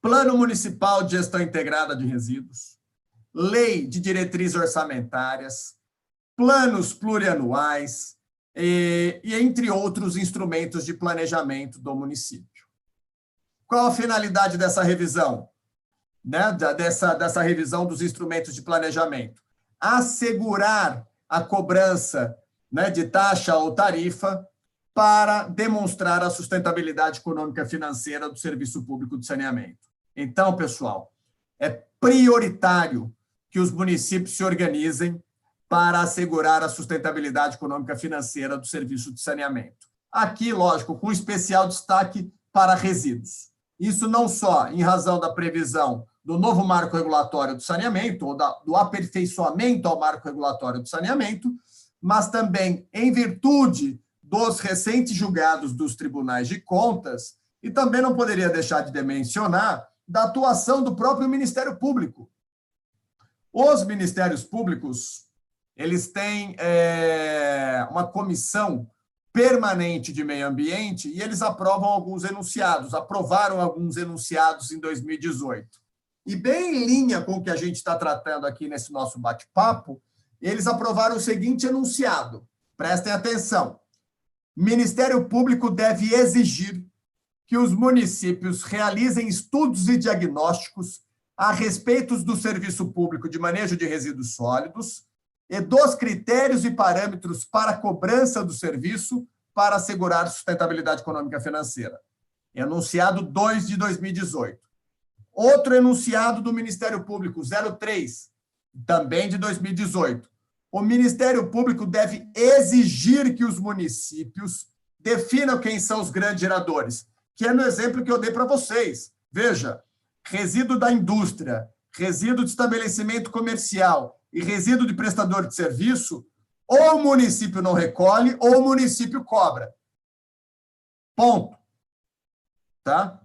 Plano Municipal de Gestão Integrada de Resíduos, lei de diretrizes orçamentárias, planos plurianuais e entre outros instrumentos de planejamento do município. Qual a finalidade dessa revisão? Né? Dessa revisão dos instrumentos de planejamento? Assegurar a cobrança, né, de taxa ou tarifa para demonstrar a sustentabilidade econômica e financeira do serviço público de saneamento. Então, pessoal, é prioritário que os municípios se organizem para assegurar a sustentabilidade econômica e financeira do serviço de saneamento. Aqui, lógico, com especial destaque para resíduos. Isso não só em razão da previsão do novo marco regulatório do saneamento, ou do aperfeiçoamento ao marco regulatório do saneamento, mas também em virtude dos recentes julgados dos tribunais de contas, e também não poderia deixar de mencionar da atuação do próprio Ministério Público. Os Ministérios Públicos, eles têm uma comissão permanente de meio ambiente e eles aprovaram alguns enunciados em 2018. E bem em linha com o que a gente está tratando aqui nesse nosso bate-papo, eles aprovaram o seguinte enunciado. Prestem atenção. Ministério Público deve exigir que os municípios realizem estudos e diagnósticos a respeito do serviço público de manejo de resíduos sólidos e dos critérios e parâmetros para a cobrança do serviço para assegurar sustentabilidade econômica e financeira. Enunciado 2 de 2018. Outro enunciado do Ministério Público, 03, também de 2018. O Ministério Público deve exigir que os municípios definam quem são os grandes geradores, que é no exemplo que eu dei para vocês. Veja, resíduo da indústria, resíduo de estabelecimento comercial e resíduo de prestador de serviço, ou o município não recolhe, ou o município cobra. Ponto. Tá?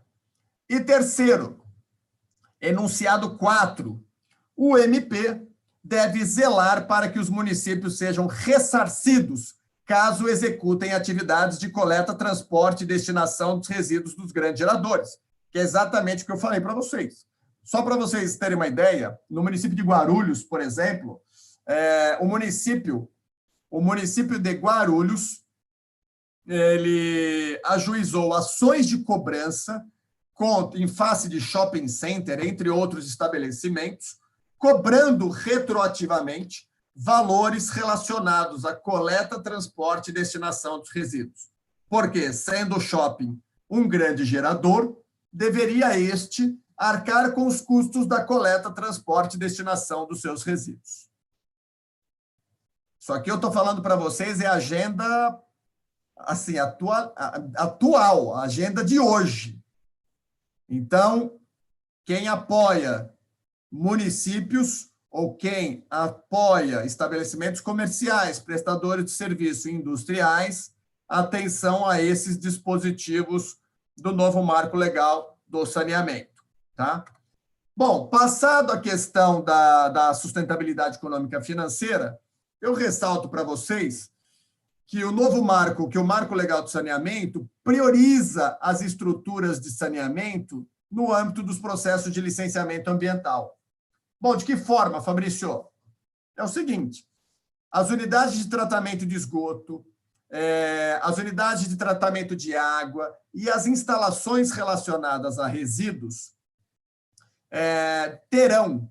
E terceiro, enunciado 4, o MP deve zelar para que os municípios sejam ressarcidos caso executem atividades de coleta, transporte e destinação dos resíduos dos grandes geradores, que é exatamente o que eu falei para vocês. Só para vocês terem uma ideia, no município de Guarulhos, por exemplo, o município de Guarulhos, ele ajuizou ações de cobrança em face de shopping center, entre outros estabelecimentos, cobrando retroativamente valores relacionados à coleta, transporte e destinação dos resíduos. Porque, sendo o shopping um grande gerador, deveria este arcar com os custos da coleta, transporte e destinação dos seus resíduos. Só que eu estou falando para vocês é a agenda assim, atual, a agenda de hoje. Então, quem apoia municípios ou quem apoia estabelecimentos comerciais, prestadores de serviço e industriais, atenção a esses dispositivos do novo marco legal do saneamento. Tá? Bom, passado a questão da sustentabilidade econômica financeira, eu ressalto para vocês que o novo marco, que o marco legal do saneamento, prioriza as estruturas de saneamento no âmbito dos processos de licenciamento ambiental. Bom, de que forma, Fabrício? É o seguinte, as unidades de tratamento de esgoto, as unidades de tratamento de água e as instalações relacionadas a resíduos terão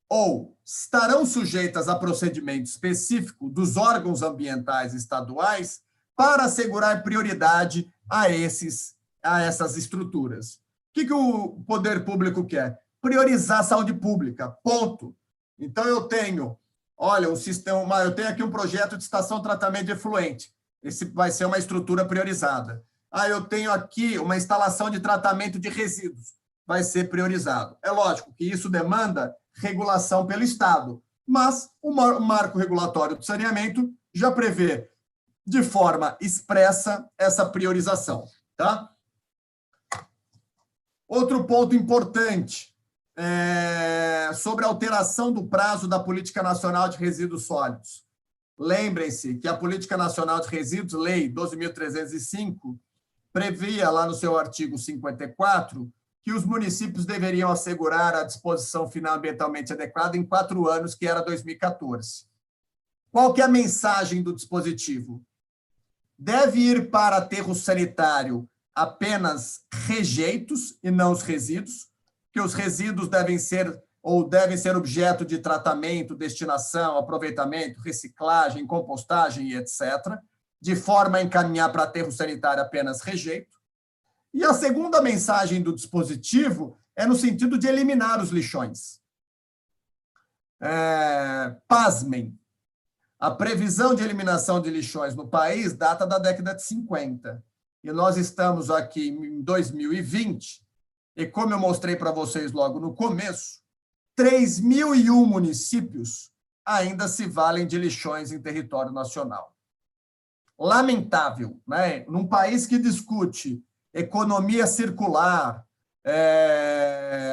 ou estarão sujeitas a procedimento específico dos órgãos ambientais estaduais para assegurar prioridade a essas estruturas. O que o poder público quer? Priorizar a saúde pública, ponto. Então, eu tenho, olha, eu tenho aqui um projeto de estação de tratamento de efluente. Esse vai ser uma estrutura priorizada. Eu tenho aqui uma instalação de tratamento de resíduos. Vai ser priorizado. É lógico que isso demanda regulação pelo Estado, mas o marco regulatório do saneamento já prevê de forma expressa essa priorização. Tá? Outro ponto importante sobre a alteração do prazo da Política Nacional de Resíduos Sólidos. Lembrem-se que a Política Nacional de Resíduos, Lei 12.305, previa lá no seu artigo 54 que os municípios deveriam assegurar a disposição final ambientalmente adequada em 4 anos, que era 2014. Qual que é a mensagem do dispositivo? Deve ir para aterro sanitário apenas rejeitos e não os resíduos, que os resíduos devem ser objeto de tratamento, destinação, aproveitamento, reciclagem, compostagem e etc., de forma a encaminhar para aterro sanitário apenas rejeito. E a segunda mensagem do dispositivo é no sentido de eliminar os lixões. Pasmem, a previsão de eliminação de lixões no país data da década de 50. E nós estamos aqui em 2020, e como eu mostrei para vocês logo no começo, 3.001 municípios ainda se valem de lixões em território nacional. Lamentável, né? Num país que discute economia circular,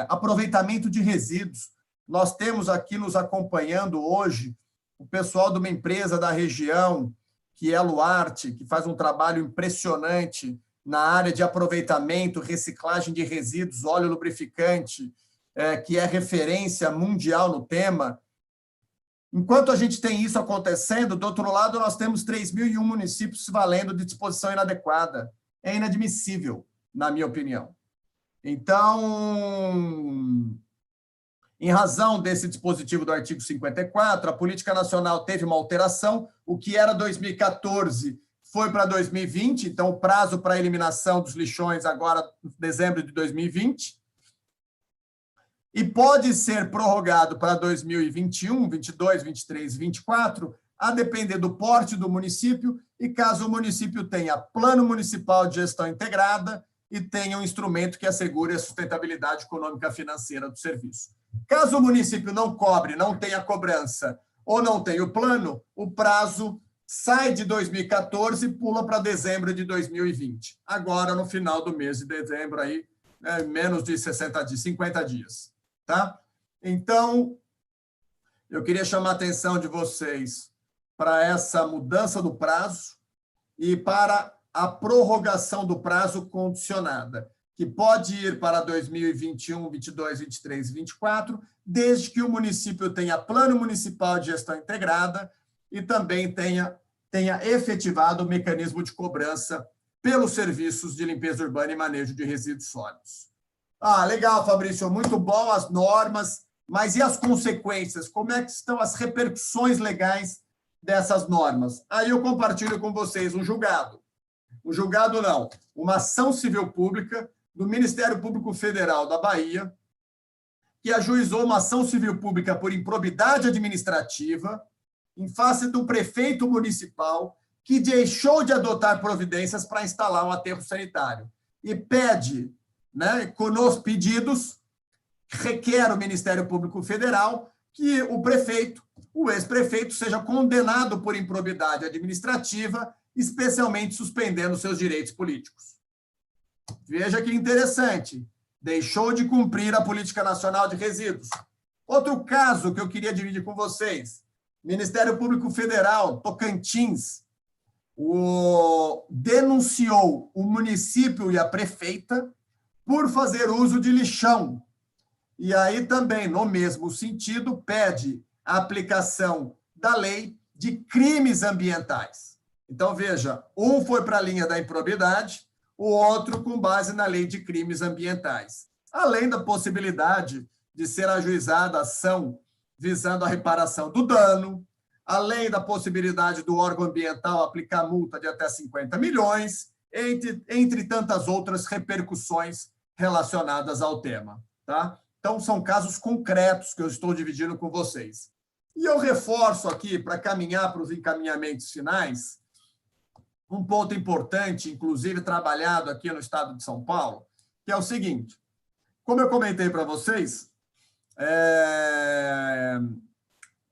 aproveitamento de resíduos, nós temos aqui nos acompanhando hoje o pessoal de uma empresa da região, que é a Luarte, que faz um trabalho impressionante na área de aproveitamento, reciclagem de resíduos, óleo lubrificante, que é referência mundial no tema. Enquanto a gente tem isso acontecendo, do outro lado, nós temos 3.001 municípios se valendo de disposição inadequada. É inadmissível, na minha opinião. Então, em razão desse dispositivo do artigo 54, a política nacional teve uma alteração, o que era 2014 foi para 2020, então o prazo para a eliminação dos lixões agora, em dezembro de 2020, e pode ser prorrogado para 2021, 22, 23, 24, a depender do porte do município e caso o município tenha plano municipal de gestão integrada e tenha um instrumento que assegure a sustentabilidade econômica financeira do serviço. Caso o município não cobre, não tenha cobrança ou não tenha o plano, o prazo sai de 2014 e pula para dezembro de 2020. Agora, no final do mês de dezembro, aí, menos de 60 dias, 50 dias. Tá? Então, eu queria chamar a atenção de vocês para essa mudança do prazo e para a prorrogação do prazo condicionada, que pode ir para 2021, 22, 23 e 24, desde que o município tenha plano municipal de gestão integrada e também tenha efetivado o mecanismo de cobrança pelos serviços de limpeza urbana e manejo de resíduos sólidos. Legal, Fabrício, muito bom as normas, mas e as consequências? Como é que estão as repercussões legais dessas normas? Aí eu compartilho com vocês um julgado. Um julgado não, uma ação civil pública do Ministério Público Federal da Bahia, que ajuizou uma ação civil pública por improbidade administrativa em face do prefeito municipal que deixou de adotar providências para instalar um aterro sanitário e pede, nos pedidos, requer o Ministério Público Federal que o prefeito, o ex-prefeito, seja condenado por improbidade administrativa, especialmente suspendendo seus direitos políticos. Veja que interessante, deixou de cumprir a Política Nacional de Resíduos. Outro caso que eu queria dividir com vocês, Ministério Público Federal, Tocantins, denunciou o município e a prefeita por fazer uso de lixão. E aí também, no mesmo sentido, pede a aplicação da lei de crimes ambientais. Então, veja, um foi para a linha da improbidade, o outro com base na lei de crimes ambientais. Além da possibilidade de ser ajuizada ação visando a reparação do dano, além da possibilidade do órgão ambiental aplicar multa de até 50 milhões, entre tantas outras repercussões relacionadas ao tema. Tá? Então, são casos concretos que eu estou dividindo com vocês. E eu reforço aqui, para caminhar para os encaminhamentos finais, um ponto importante, inclusive trabalhado aqui no estado de São Paulo, que é o seguinte: como eu comentei para vocês,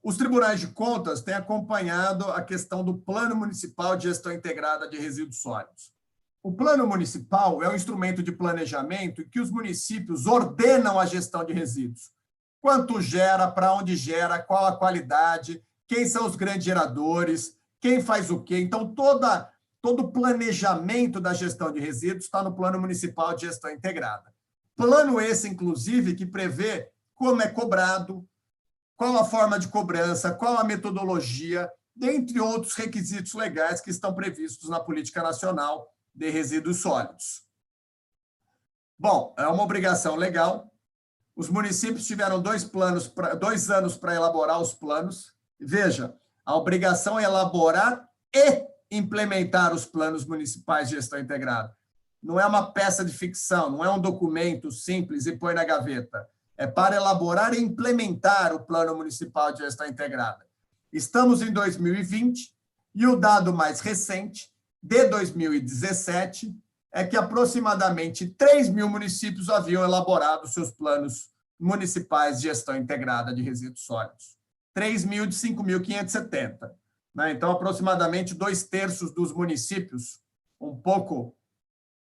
os tribunais de contas têm acompanhado a questão do Plano Municipal de Gestão Integrada de Resíduos Sólidos. O Plano Municipal é um instrumento de planejamento em que os municípios ordenam a gestão de resíduos. Quanto gera, para onde gera, qual a qualidade, quem são os grandes geradores, quem faz o quê. Então, todo o planejamento da gestão de resíduos está no Plano Municipal de Gestão Integrada. Plano esse, inclusive, que prevê como é cobrado, qual a forma de cobrança, qual a metodologia, dentre outros requisitos legais que estão previstos na Política Nacional de Resíduos Sólidos. Bom, é uma obrigação legal. Os municípios tiveram 2 anos para elaborar os planos. Veja, a obrigação é elaborar e implementar os planos municipais de gestão integrada. Não é uma peça de ficção, não é um documento simples e põe na gaveta. É para elaborar e implementar o Plano Municipal de Gestão Integrada. Estamos em 2020 e o dado mais recente, de 2017, é que aproximadamente 3 mil municípios haviam elaborado seus planos municipais de gestão integrada de resíduos sólidos. 3 mil de 5.570. Né? Então, aproximadamente 2/3 dos municípios, um pouco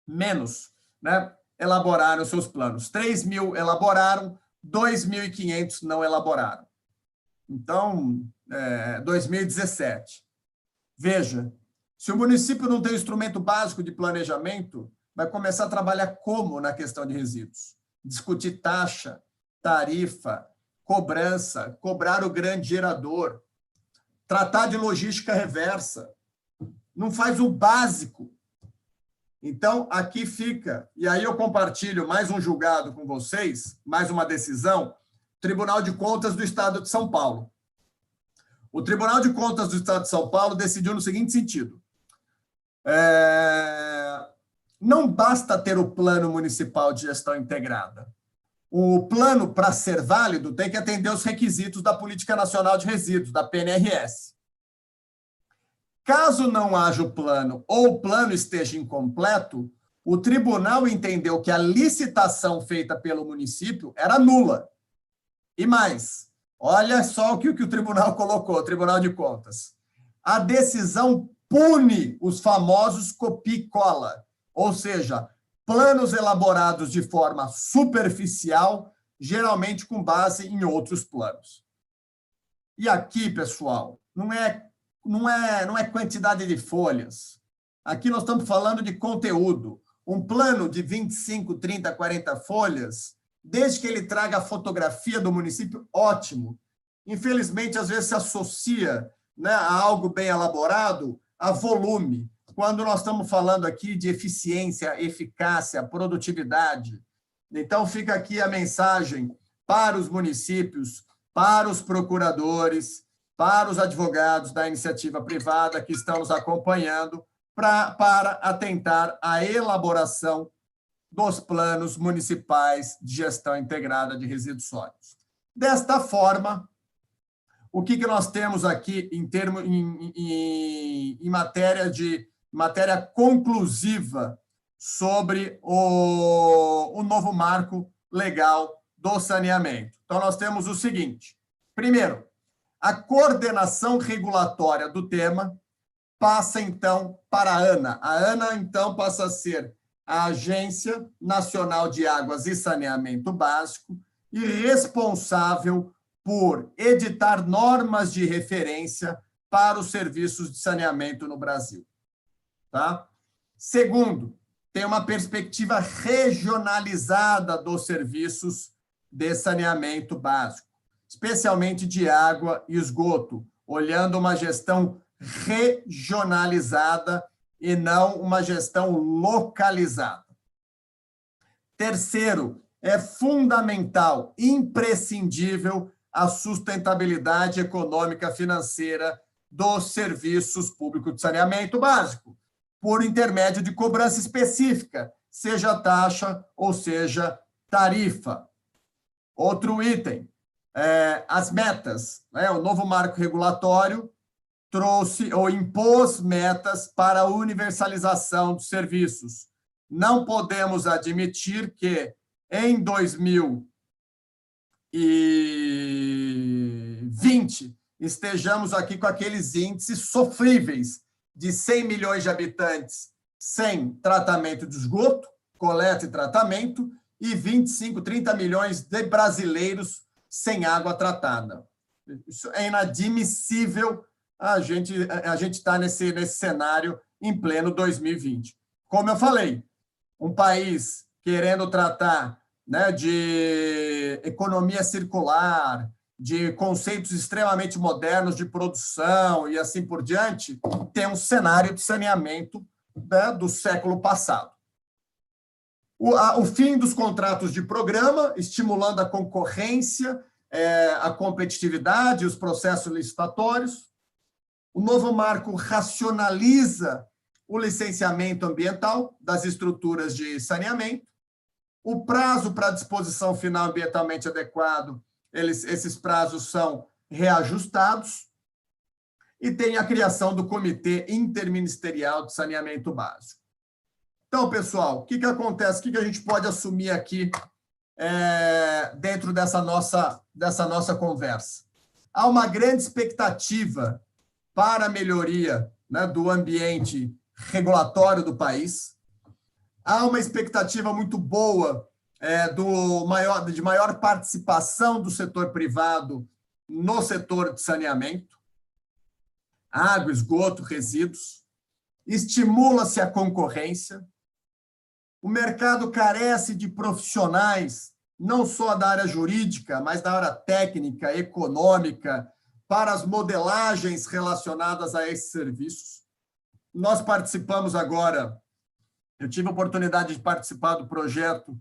menos, né, elaboraram seus planos. 3 mil elaboraram, 2.500 não elaboraram. Então, 2017. Veja, se o município não tem instrumento básico de planejamento, vai começar a trabalhar como na questão de resíduos? Discutir taxa, tarifa, cobrança, cobrar o grande gerador, tratar de logística reversa. Não faz o básico. Então, aqui fica, e aí eu compartilho mais um julgado com vocês, mais uma decisão, Tribunal de Contas do Estado de São Paulo. O Tribunal de Contas do Estado de São Paulo decidiu no seguinte sentido: não basta ter o Plano Municipal de Gestão Integrada. O plano, para ser válido, tem que atender os requisitos da Política Nacional de Resíduos, da PNRS. Caso não haja o plano ou o plano esteja incompleto, o tribunal entendeu que a licitação feita pelo município era nula. E mais, olha só o que o tribunal colocou, o Tribunal de Contas. A decisão pune os famosos copia e cola, ou seja, planos elaborados de forma superficial, geralmente com base em outros planos. E aqui, pessoal, não é quantidade de folhas. Aqui nós estamos falando de conteúdo. Um plano de 25, 30, 40 folhas, desde que ele traga a fotografia do município, ótimo. Infelizmente, às vezes se associa, né, a algo bem elaborado a volume, quando nós estamos falando aqui de eficiência, eficácia, produtividade. Então, fica aqui a mensagem para os municípios, para os procuradores, para os advogados da iniciativa privada que estão nos acompanhando, para atentar à elaboração dos planos municipais de gestão integrada de resíduos sólidos. Desta forma, o que nós temos aqui em matéria conclusiva sobre o novo marco legal do saneamento? Então, nós temos o seguinte: primeiro, a coordenação regulatória do tema passa, então, para a ANA. A ANA, então, passa a ser a Agência Nacional de Águas e Saneamento Básico e responsável por editar normas de referência para os serviços de saneamento no Brasil. Tá? Segundo, tem uma perspectiva regionalizada dos serviços de saneamento básico, especialmente de água e esgoto, olhando uma gestão regionalizada e não uma gestão localizada. Terceiro, é fundamental, imprescindível, a sustentabilidade econômica financeira dos serviços públicos de saneamento básico, por intermédio de cobrança específica, seja taxa ou seja tarifa. Outro item, as metas, né? O novo marco regulatório trouxe ou impôs metas para a universalização dos serviços. Não podemos admitir que, em 2020, estejamos aqui com aqueles índices sofríveis de 100 milhões de habitantes sem tratamento de esgoto, coleta e tratamento, e 25, 30 milhões de brasileiros sem água tratada. Isso é inadmissível. A gente está nesse cenário em pleno 2020. Como eu falei, um país querendo tratar né, de economia circular, de conceitos extremamente modernos de produção e assim por diante, tem um cenário de saneamento, né, do século passado. O fim dos contratos de programa, estimulando a concorrência, a competitividade e os processos licitatórios. O novo marco racionaliza o licenciamento ambiental das estruturas de saneamento. O prazo para disposição final ambientalmente adequado, esses prazos são reajustados. E tem a criação do Comitê Interministerial de Saneamento Básico. Então, pessoal, o que acontece? O que a gente pode assumir aqui dentro dessa nossa conversa? Há uma grande expectativa para a melhoria, né, do ambiente regulatório do país. Há uma expectativa muito boa de maior participação do setor privado no setor de saneamento, água, esgoto, resíduos. Estimula-se a concorrência. O mercado carece de profissionais, não só da área jurídica, mas da área técnica, econômica, para as modelagens relacionadas a esses serviços. Nós participamos agora, eu tive a oportunidade de participar do projeto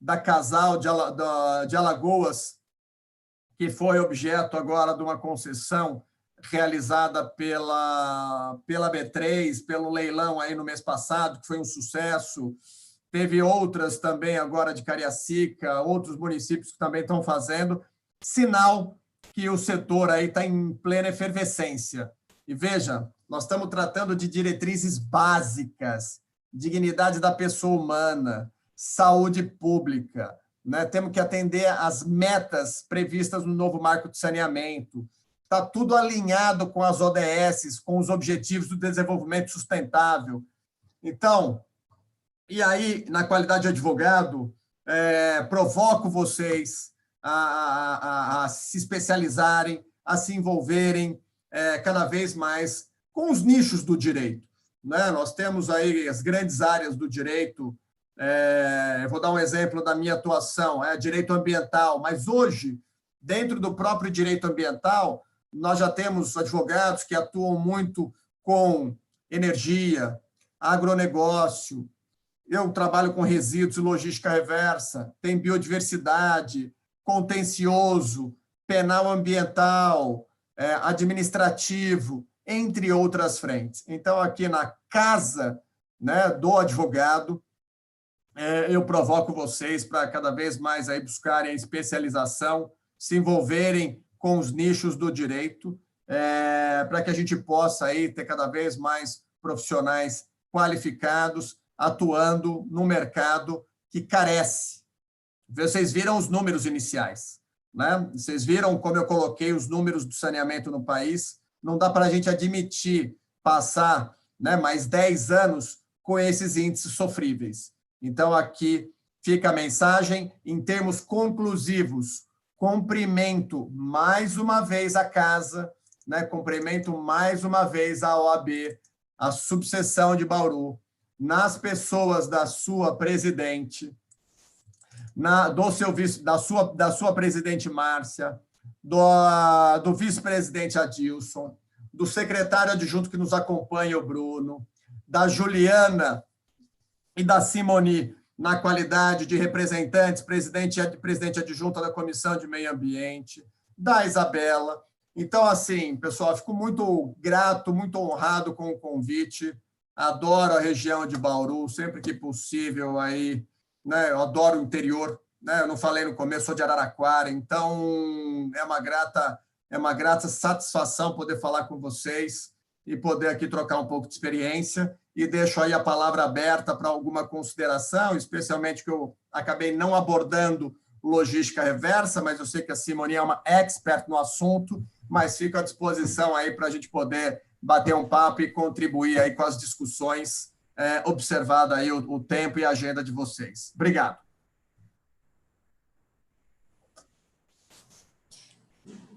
da Casal de Alagoas, que foi objeto agora de uma concessão realizada pela B3, pelo leilão aí no mês passado, que foi um sucesso. Teve outras também agora de Cariacica, outros municípios que também estão fazendo, sinal que o setor aí está em plena efervescência. E veja, nós estamos tratando de diretrizes básicas, dignidade da pessoa humana, saúde pública, né? Temos que atender às metas previstas no novo marco de saneamento. Está tudo alinhado com as ODS, com os Objetivos do Desenvolvimento Sustentável. Então, e aí, na qualidade de advogado, provoco vocês a se especializarem, a se envolverem cada vez mais com os nichos do direito, né? Nós temos aí as grandes áreas do direito. Eu vou dar um exemplo da minha atuação, direito ambiental, mas hoje, dentro do próprio direito ambiental, nós já temos advogados que atuam muito com energia, agronegócio. Eu trabalho com resíduos e logística reversa, tem biodiversidade, contencioso, penal ambiental, administrativo, entre outras frentes. Então, aqui na casa, né, do advogado, eu provoco vocês para cada vez mais aí buscarem a especialização, se envolverem com os nichos do direito, para que a gente possa aí ter cada vez mais profissionais qualificados, atuando no mercado que carece. Vocês viram os números iniciais, né? Vocês viram como eu coloquei os números do saneamento no país. Não dá para a gente admitir passar, né, mais 10 anos com esses índices sofríveis. Então, aqui fica a mensagem. Em termos conclusivos, cumprimento mais uma vez a casa, né? Cumprimento mais uma vez a OAB, a subseção de Bauru, nas pessoas da sua presidente, da sua presidente Márcia, do vice-presidente Adilson, do secretário adjunto que nos acompanha, o Bruno, da Juliana e da Simoni, na qualidade de representantes, presidente adjunta da Comissão de Meio Ambiente, da Isabela. Então, assim, pessoal, fico muito grato, muito honrado com o convite. Adoro a região de Bauru, sempre que possível, aí, né? Eu adoro o interior, né? Eu não falei no começo, sou de Araraquara, então é uma grata satisfação poder falar com vocês e poder aqui trocar um pouco de experiência. E deixo aí a palavra aberta para alguma consideração, especialmente que eu acabei não abordando logística reversa, mas eu sei que a Simone é uma expert no assunto, mas fico à disposição aí para a gente poder bater um papo e contribuir aí com as discussões, observado aí o tempo e a agenda de vocês. Obrigado.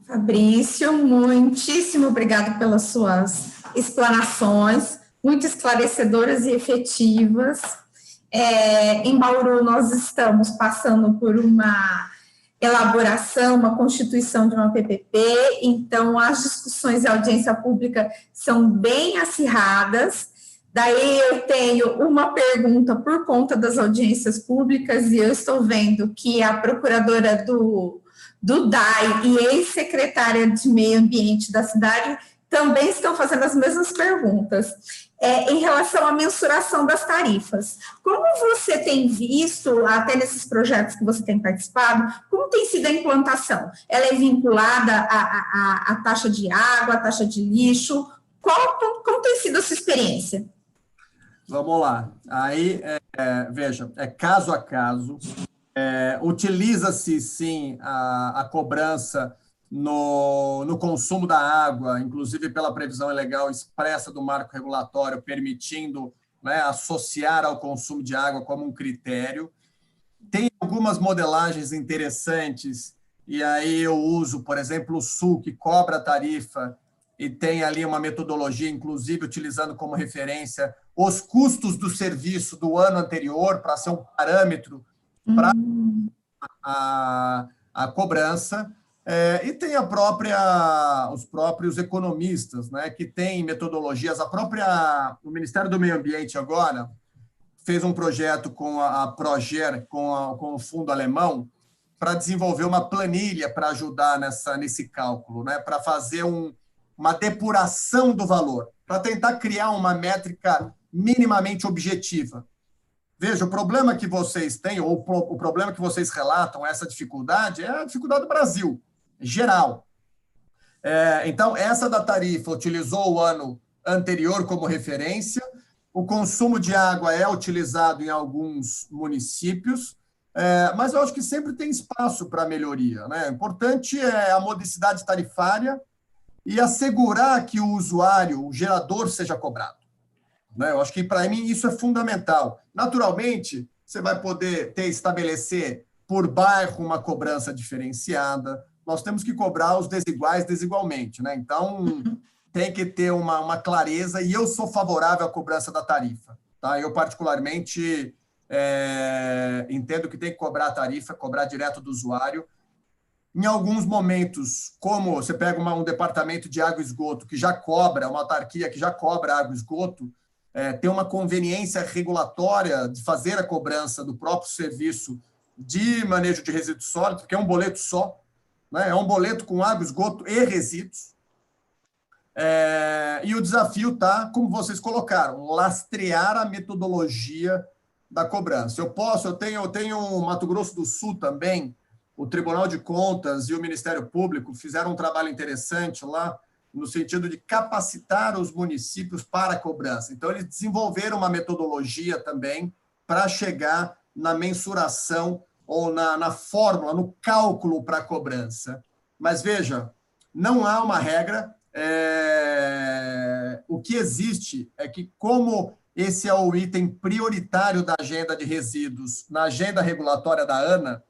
Fabrício, muitíssimo obrigado pelas suas explanações, muito esclarecedoras e efetivas. Em Bauru, nós estamos passando por uma elaboração, uma constituição de uma PPP, então as discussões e audiência pública são bem acirradas. Daí eu tenho uma pergunta por conta das audiências públicas, e eu estou vendo que a procuradora do DAI e ex-secretária de Meio Ambiente da cidade também estão fazendo as mesmas perguntas. Em relação à mensuração das tarifas, como você tem visto, até nesses projetos que você tem participado, como tem sido a implantação? Ela é vinculada à taxa de água, à taxa de lixo? Como tem sido a sua experiência? Vamos lá. Aí, veja, é caso a caso. Utiliza-se, sim, a cobrança no consumo da água, inclusive pela previsão legal expressa do marco regulatório, permitindo, né, associar ao consumo de água como um critério. Tem algumas modelagens interessantes, e aí eu uso, por exemplo, o Sul, que cobra a tarifa, e tem ali uma metodologia, inclusive utilizando como referência os custos do serviço do ano anterior, para ser um parâmetro para a cobrança. E tem os próprios economistas, né, que têm metodologias. O Ministério do Meio Ambiente agora fez um projeto com a Proger, com o fundo alemão, para desenvolver uma planilha para ajudar nesse cálculo, né, para fazer uma depuração do valor, para tentar criar uma métrica minimamente objetiva. Veja, o problema que vocês têm, ou o problema que vocês relatam, essa dificuldade, é a dificuldade do Brasil, geral. Então, essa da tarifa utilizou o ano anterior como referência, o consumo de água é utilizado em alguns municípios, mas eu acho que sempre tem espaço para melhoria, né? O importante é a modicidade tarifária e assegurar que o usuário, o gerador, seja cobrado, né? Eu acho que, para mim, isso é fundamental. Naturalmente, você vai poder estabelecer por bairro uma cobrança diferenciada. Nós temos que cobrar os desiguais desigualmente, né? Então, tem que ter uma clareza, e eu sou favorável à cobrança da tarifa, tá? Eu, particularmente, entendo que tem que cobrar a tarifa, cobrar direto do usuário. Em alguns momentos, como você pega um departamento de água e esgoto que já cobra, uma autarquia que já cobra água e esgoto, tem uma conveniência regulatória de fazer a cobrança do próprio serviço de manejo de resíduos sólidos, porque é um boleto só, né? É um boleto com água, esgoto e resíduos. E o desafio está, como vocês colocaram, lastrear a metodologia da cobrança. Eu tenho o Mato Grosso do Sul também, o Tribunal de Contas e o Ministério Público fizeram um trabalho interessante lá, no sentido de capacitar os municípios para a cobrança. Então, eles desenvolveram uma metodologia também para chegar na mensuração ou na fórmula, no cálculo para a cobrança. Mas, veja, não há uma regra. O que existe é que, como esse é o item prioritário da agenda de resíduos, na agenda regulatória da ANA,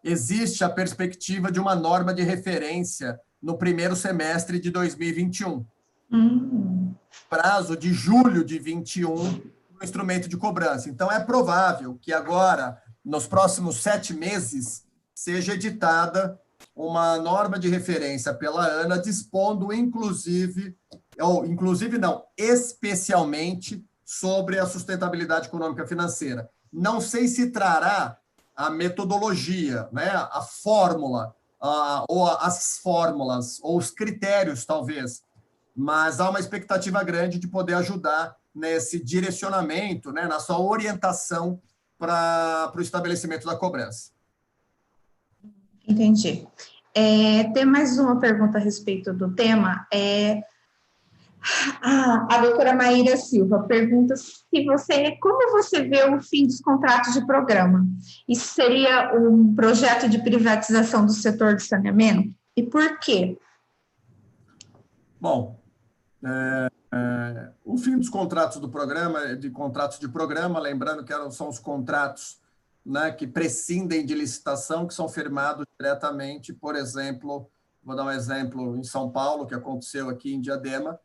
existe a perspectiva de uma norma de referência no primeiro semestre de 2021. Prazo de julho de 2021, no instrumento de cobrança. Então, é provável que agora, nos próximos 7 meses, seja editada uma norma de referência pela ANA, dispondo especialmente sobre a sustentabilidade econômica financeira. Não sei se trará a metodologia, né, a fórmula, ou as fórmulas, ou os critérios, talvez, mas há uma expectativa grande de poder ajudar nesse direcionamento, né, na sua orientação para o estabelecimento da cobrança. Entendi. Tem mais uma pergunta a respeito do tema. A doutora Maíra Silva pergunta como você vê o fim dos contratos de programa? Isso seria um projeto de privatização do setor de saneamento? E por quê? Bom, o fim dos contratos de programa, lembrando que são os contratos, né, que prescindem de licitação, que são firmados diretamente, por exemplo, vou dar um exemplo em São Paulo, que aconteceu aqui em Diadema,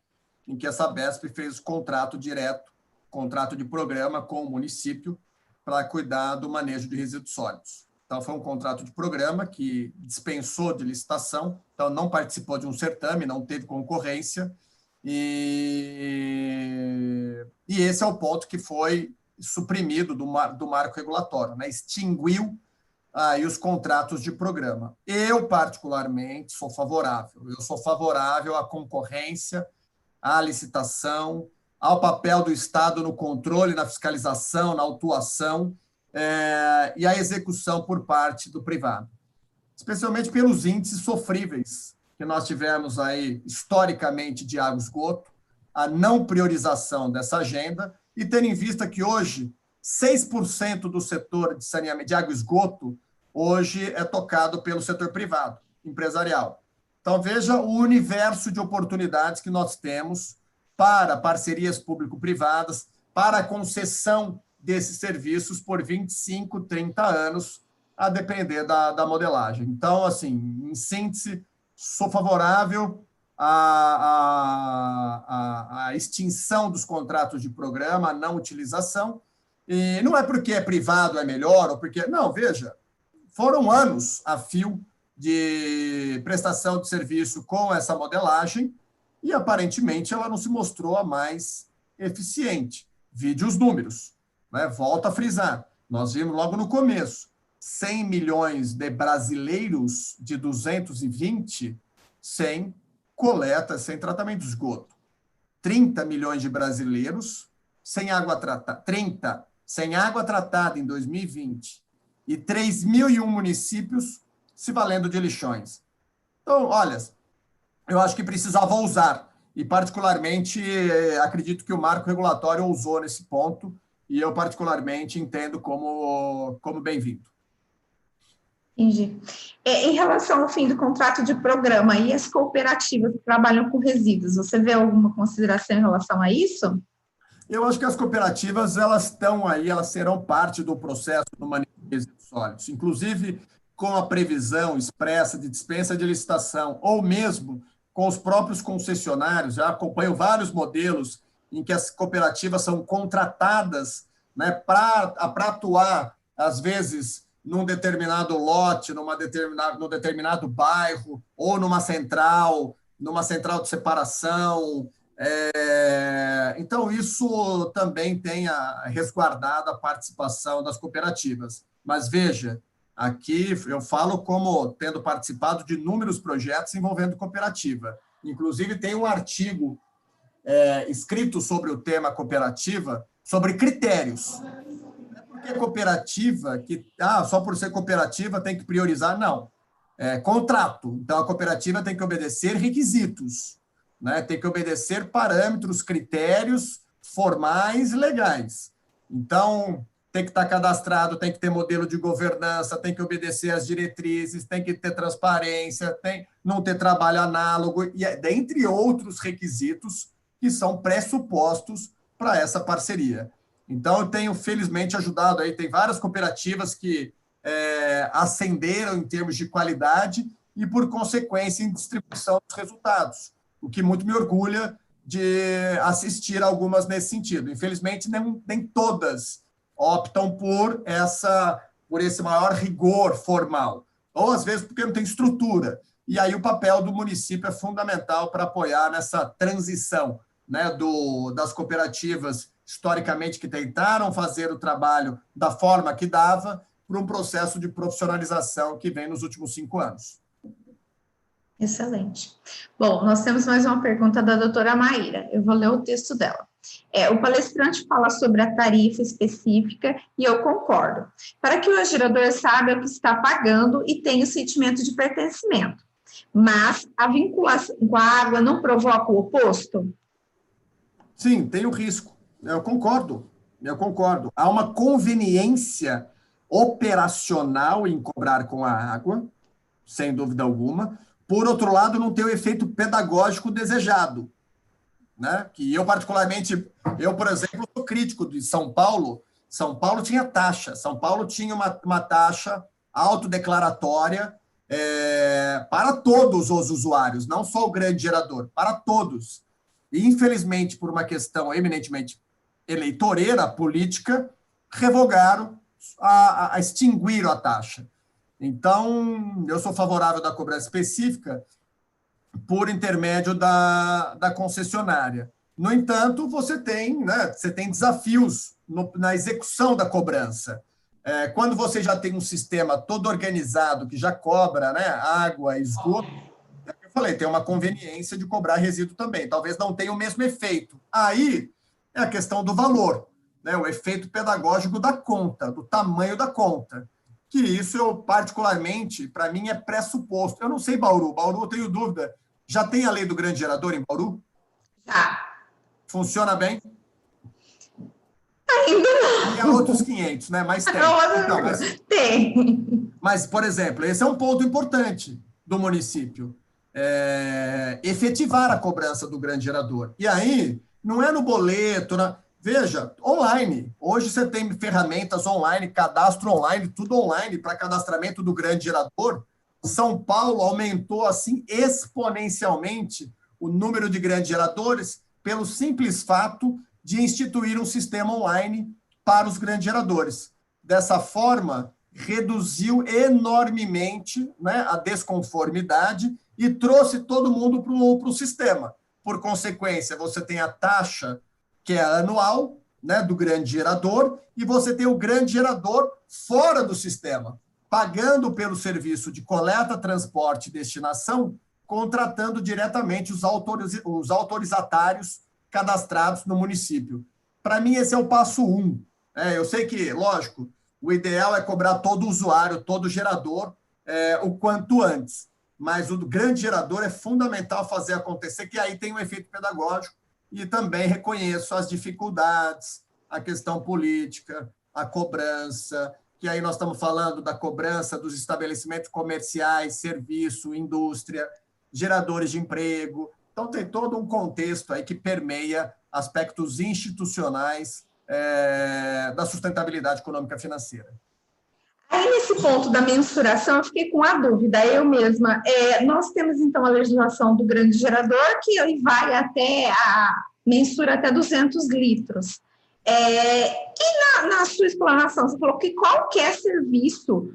em que a Sabesp fez o contrato direto contrato de programa com o município para cuidar do manejo de resíduos sólidos. Então, foi um contrato de programa que dispensou de licitação, então não participou de um certame, não teve concorrência, e esse é o ponto que foi suprimido do marco regulatório, né? Extinguiu aí os contratos de programa. Eu, particularmente, sou favorável. Eu sou favorável à concorrência, à licitação, ao papel do Estado no controle, na fiscalização, na autuação e à execução por parte do privado, especialmente pelos índices sofríveis que nós tivemos aí historicamente de água e esgoto, a não priorização dessa agenda, e tendo em vista que hoje 6% do setor de saneamento de água e esgoto hoje é tocado pelo setor privado, empresarial. Então, veja o universo de oportunidades que nós temos para parcerias público-privadas, para a concessão desses serviços por 25, 30 anos, a depender da modelagem. Então, assim, em síntese, sou favorável à extinção dos contratos de programa, a não utilização, e não é porque é privado é melhor, ou porque... Não, veja, foram anos a fio de prestação de serviço com essa modelagem e, aparentemente, ela não se mostrou a mais eficiente. Vide os números, né? Volto a frisar, nós vimos logo no começo, 100 milhões de brasileiros de 220 sem coleta, sem tratamento de esgoto. 30 milhões de brasileiros sem água tratada, 30 sem água tratada em 2020 e 3.001 municípios se valendo de lixões. Então, olha, eu acho que precisava ousar e, particularmente, acredito que o marco regulatório ousou nesse ponto e eu, particularmente, entendo como bem-vindo. Entendi. Em relação ao fim do contrato de programa e as cooperativas que trabalham com resíduos, você vê alguma consideração em relação a isso? Eu acho que as cooperativas, elas estão aí, elas serão parte do processo do manejo de resíduos sólidos, inclusive com a previsão expressa de dispensa de licitação, ou mesmo com os próprios concessionários. Já acompanho vários modelos em que as cooperativas são contratadas, né, para atuar, às vezes, num determinado lote, num determinado bairro, ou numa central de separação. Então, isso também tem resguardado a participação das cooperativas. Mas, veja, aqui eu falo como tendo participado de inúmeros projetos envolvendo cooperativa. Inclusive, tem um artigo escrito sobre o tema cooperativa, sobre critérios. Porque cooperativa, só por ser cooperativa tem que priorizar, não. Contrato. Então, a cooperativa tem que obedecer requisitos, né? Tem que obedecer parâmetros, critérios formais e legais. Então, tem que estar cadastrado, tem que ter modelo de governança, tem que obedecer às diretrizes, tem que ter transparência, não ter trabalho análogo, e dentre outros requisitos que são pressupostos para essa parceria. Então, eu tenho, felizmente, ajudado aí, tem várias cooperativas que ascenderam em termos de qualidade e, por consequência, em distribuição dos resultados, o que muito me orgulha de assistir algumas nesse sentido. Infelizmente, nem todas optam por esse maior rigor formal, ou, às vezes, porque não tem estrutura. E aí o papel do município é fundamental para apoiar nessa transição, né, das cooperativas historicamente que tentaram fazer o trabalho da forma que dava, para um processo de profissionalização que vem nos últimos 5 anos. Excelente. Bom, nós temos mais uma pergunta da doutora Maíra. Eu vou ler o texto dela. O palestrante fala sobre a tarifa específica e eu concordo. Para que o gerador saiba o que está pagando e tenha o sentimento de pertencimento. Mas a vinculação com a água não provoca o oposto? Sim, tem o risco. Eu concordo. Há uma conveniência operacional em cobrar com a água, sem dúvida alguma. Por outro lado, não tem o efeito pedagógico desejado, né? Que eu, particularmente, por exemplo, sou crítico de São Paulo. São Paulo tinha taxa. São Paulo tinha uma taxa autodeclaratória para todos os usuários, não só o grande gerador, para todos. E, infelizmente, por uma questão eminentemente eleitoreira, política, revogaram, extinguiram a taxa. Então, eu sou favorável da cobrança específica por intermédio da concessionária. No entanto, você tem desafios na execução da cobrança. Quando você já tem um sistema todo organizado, que já cobra, né, água, esgoto, eu falei, tem uma conveniência de cobrar resíduo também. Talvez não tenha o mesmo efeito. Aí é a questão do valor, né, o efeito pedagógico da conta, do tamanho da conta. Que isso, eu particularmente, para mim, é pressuposto. Eu não sei, Bauru, eu tenho dúvida. Já tem a lei do grande gerador em Bauru? Já. Funciona bem? Ainda não. E há outros 500, né? Mas tem. Então, tem. Mas, por exemplo, esse é um ponto importante do município. Efetivar a cobrança do grande gerador. E aí, não é no boleto, veja, online. Hoje você tem ferramentas online, cadastro online, tudo online para cadastramento do grande gerador. São Paulo aumentou assim exponencialmente o número de grandes geradores pelo simples fato de instituir um sistema online para os grandes geradores. Dessa forma, reduziu enormemente, né, a desconformidade e trouxe todo mundo para o sistema. Por consequência, você tem a taxa, que é anual, né, do grande gerador, e você tem o grande gerador fora do sistema, pagando pelo serviço de coleta, transporte e destinação, contratando diretamente os autorizatários cadastrados no município. Para mim, esse é o passo 1. Eu sei que, lógico, o ideal é cobrar todo usuário, todo gerador, o quanto antes. Mas o grande gerador é fundamental fazer acontecer, que aí tem um efeito pedagógico, e também reconheço as dificuldades, a questão política, a cobrança, que aí nós estamos falando da cobrança dos estabelecimentos comerciais, serviço, indústria, geradores de emprego. Então, tem todo um contexto aí que permeia aspectos institucionais da sustentabilidade econômica financeira. Aí, nesse ponto da mensuração, eu fiquei com a dúvida, eu mesma. Nós temos, então, a legislação do grande gerador, que vai mensura até 200 litros. E na sua explanação, você falou que qualquer serviço,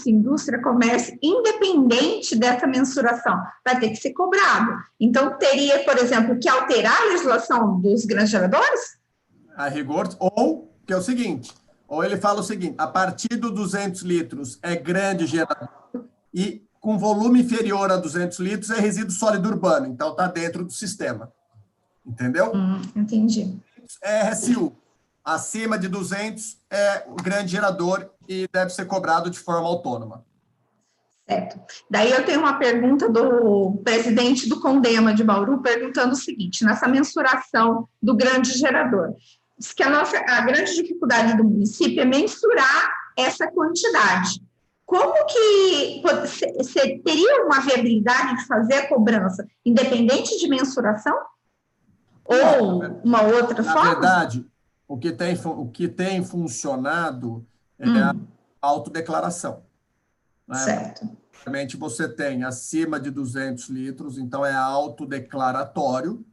indústria, comércio, independente dessa mensuração, vai ter que ser cobrado. Então, teria, por exemplo, que alterar a legislação dos grandes geradores? A rigor, ou, que é o seguinte, ou ele fala o seguinte, a partir dos 200 litros é grande gerador e com volume inferior a 200 litros é resíduo sólido urbano, então está dentro do sistema. Entendeu? Entendi. RSU. Acima de 200 é o grande gerador e deve ser cobrado de forma autônoma. Certo. Daí eu tenho uma pergunta do presidente do Condema de Bauru, perguntando o seguinte, nessa mensuração do grande gerador, diz que a grande dificuldade do município é mensurar essa quantidade. Como que você teria uma viabilidade de fazer a cobrança independente de mensuração? Ou uma outra forma? Na verdade, o que tem funcionado é a autodeclaração. Né? Certo. Realmente você tem acima de 200 litros, então é autodeclaratório.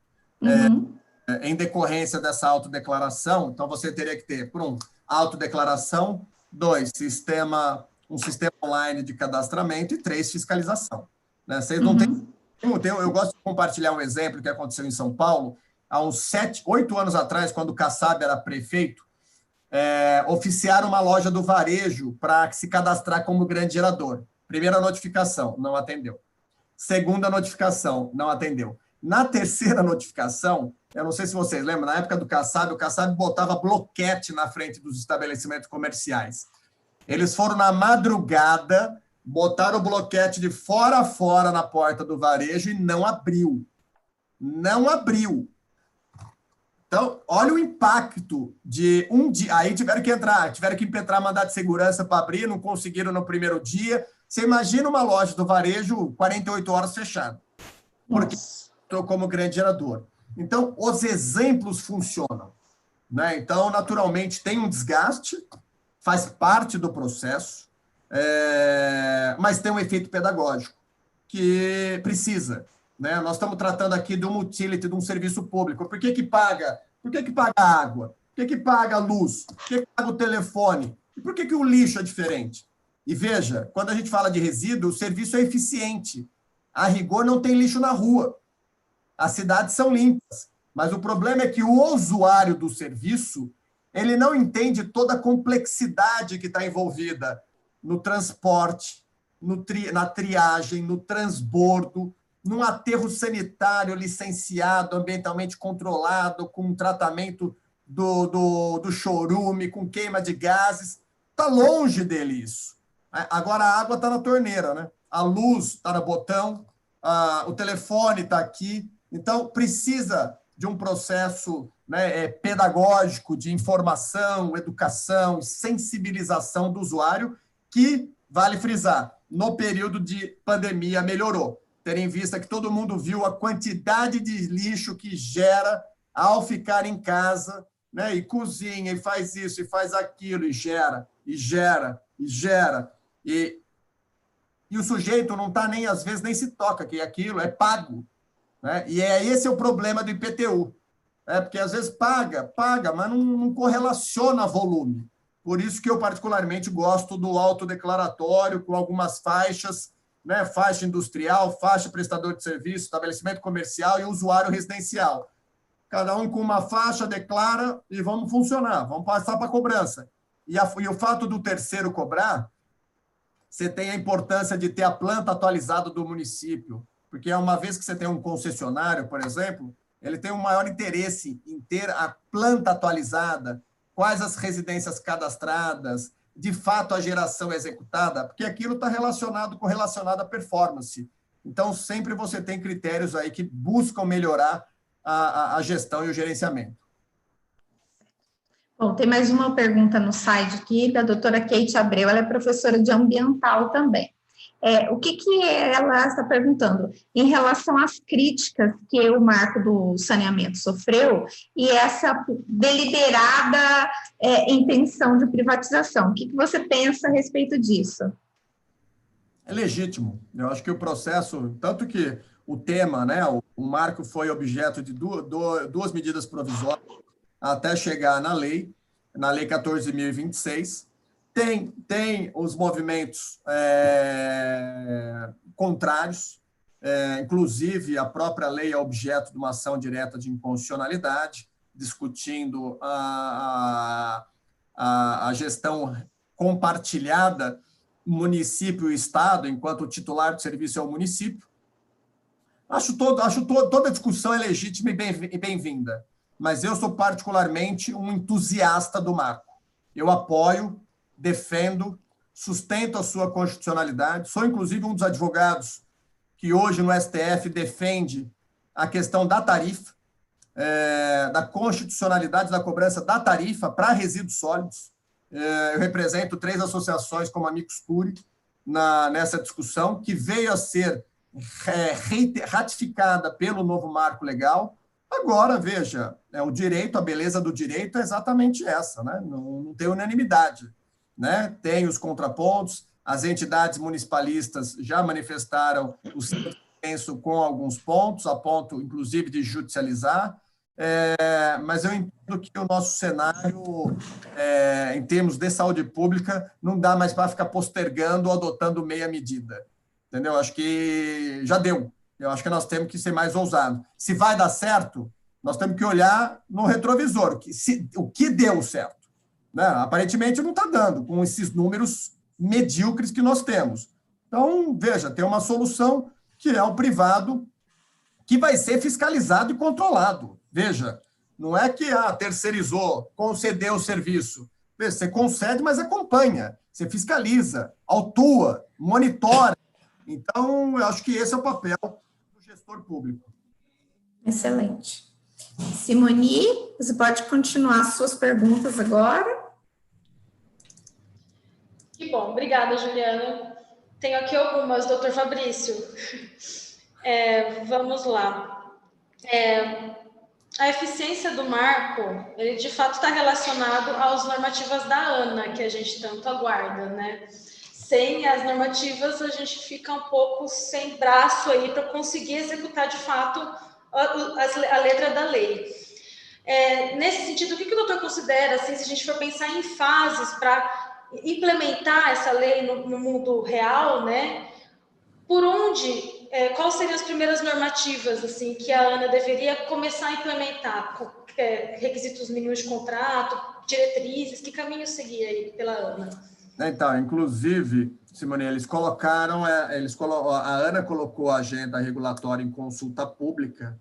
Em decorrência dessa autodeclaração, então você teria que ter, por autodeclaração, 2, um sistema online de cadastramento e 3, fiscalização. Né? Vocês não têm. Eu gosto de compartilhar um exemplo que aconteceu em São Paulo, há uns 8 anos atrás, quando o Kassab era prefeito, oficiaram uma loja do varejo para se cadastrar como grande gerador. Primeira notificação, não atendeu. Segunda notificação, não atendeu. Na terceira notificação, eu não sei se vocês lembram, na época do Kassab, o Kassab botava bloquete na frente dos estabelecimentos comerciais. Eles foram na madrugada, botaram o bloquete de fora a fora na porta do varejo e não abriu. Não abriu. Então, olha o impacto de um dia. Aí tiveram que impetrar mandado de segurança para abrir, não conseguiram no primeiro dia. Você imagina uma loja do varejo 48 horas fechada. Porque estou como grande gerador. Então, os exemplos funcionam. Né? Então, naturalmente, tem um desgaste, faz parte do processo, mas tem um efeito pedagógico que precisa. Né? Nós estamos tratando aqui de uma utility, de um serviço público. Por que paga Por que paga a água? Por que paga a luz? Por que paga o telefone? E por que o lixo é diferente? E veja, quando a gente fala de resíduo, o serviço é eficiente. A rigor, não tem lixo na rua. As cidades são limpas. Mas o problema é que o usuário do serviço, ele não entende toda a complexidade que está envolvida no transporte, na triagem, no transbordo, num aterro sanitário licenciado, ambientalmente controlado, com um tratamento do chorume, com queima de gases. Está longe dele isso. Agora a água está na torneira, né? A luz está no botão, o telefone está aqui. Então, precisa de um processo, né, pedagógico de informação, educação e sensibilização do usuário, que, vale frisar, no período de pandemia melhorou. Ter em vista que todo mundo viu a quantidade de lixo que gera ao ficar em casa, né, e cozinha, e faz isso, e faz aquilo, e gera, e gera, e gera. E o sujeito não está nem, às vezes, nem se toca, que aquilo é pago. Né? E esse é o problema do IPTU. Porque, às vezes, paga, mas não correlaciona volume. Por isso que eu, particularmente, gosto do autodeclaratório, com algumas faixas, né? Faixa industrial, faixa prestador de serviço, estabelecimento comercial e usuário residencial. Cada um com uma faixa declara e vamos funcionar, vamos passar para a cobrança. E o fato do terceiro cobrar, você tem a importância de ter a planta atualizada do município, porque uma vez que você tem um concessionário, por exemplo, ele tem um maior interesse em ter a planta atualizada, quais as residências cadastradas, de fato a geração executada, porque aquilo está relacionado à performance. Então, sempre você tem critérios aí que buscam melhorar a gestão e o gerenciamento. Bom, tem mais uma pergunta no site aqui, da doutora Kate Abreu, ela é professora de ambiental também. O que ela está perguntando? Em relação às críticas que o marco do saneamento sofreu e essa deliberada intenção de privatização. O que você pensa a respeito disso? É legítimo. Eu acho que o processo, tanto que o tema, né, o marco foi objeto de duas medidas provisórias até chegar na lei 14.026, tem os movimentos contrários, inclusive a própria lei é objeto de uma ação direta de inconstitucionalidade, discutindo a gestão compartilhada município e Estado, enquanto o titular do serviço é o município. Acho toda a discussão é legítima e bem-vinda, mas eu sou particularmente um entusiasta do marco. Eu apoio, defendo, sustento a sua constitucionalidade, sou, inclusive, um dos advogados que hoje no STF defende a questão da tarifa, da constitucionalidade da cobrança da tarifa para resíduos sólidos. Eu represento 3 associações como Amicus Curiae nessa discussão, que veio a ser ratificada pelo novo marco legal. Agora, veja, o direito, a beleza do direito é exatamente essa, né? Não tem unanimidade, né? Tem os contrapontos, as entidades municipalistas já manifestaram o seu senso com alguns pontos, a ponto, inclusive, de judicializar, mas eu entendo que o nosso cenário, em termos de saúde pública, não dá mais para ficar postergando ou adotando meia medida. Entendeu? Acho que já deu. Eu acho que nós temos que ser mais ousados. Se vai dar certo, nós temos que olhar no retrovisor, o que deu certo. Né? Aparentemente não está dando, com esses números medíocres que nós temos. Então, veja, tem uma solução que é o privado, que vai ser fiscalizado e controlado. Veja, não é que terceirizou, concedeu o serviço. Veja, você concede, mas acompanha, você fiscaliza, autua, monitora. Então, eu acho que esse é o papel do gestor público. Excelente. Simoni, você pode continuar as suas perguntas agora. Que bom, obrigada, Juliana. Tenho aqui algumas, doutor Fabrício. Vamos lá. A eficiência do marco, ele de fato está relacionado às normativas da ANA, que a gente tanto aguarda, né? Sem as normativas, a gente fica um pouco sem braço aí para conseguir executar de fato a letra da lei. Nesse sentido, o que o doutor considera, assim, se a gente for pensar em fases para implementar essa lei no mundo real, né? Por onde, quais seriam as primeiras normativas assim que a ANA deveria começar a implementar? Requisitos mínimos de contrato, diretrizes, que caminho seguir aí pela ANA? Então, inclusive, Simone, a ANA colocou a agenda regulatória em consulta pública,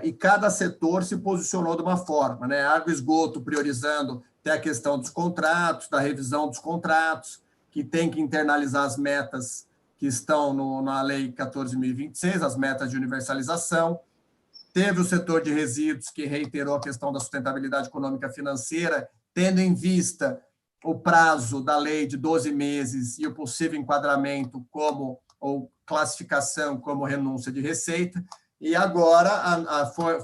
e cada setor se posicionou de uma forma, né? Água e esgoto priorizando até a questão dos contratos, da revisão dos contratos, que tem que internalizar as metas que estão na Lei 14.026, as metas de universalização. Teve o setor de resíduos, que reiterou a questão da sustentabilidade econômica financeira, tendo em vista o prazo da lei de 12 meses e o possível enquadramento ou classificação como renúncia de receita. E agora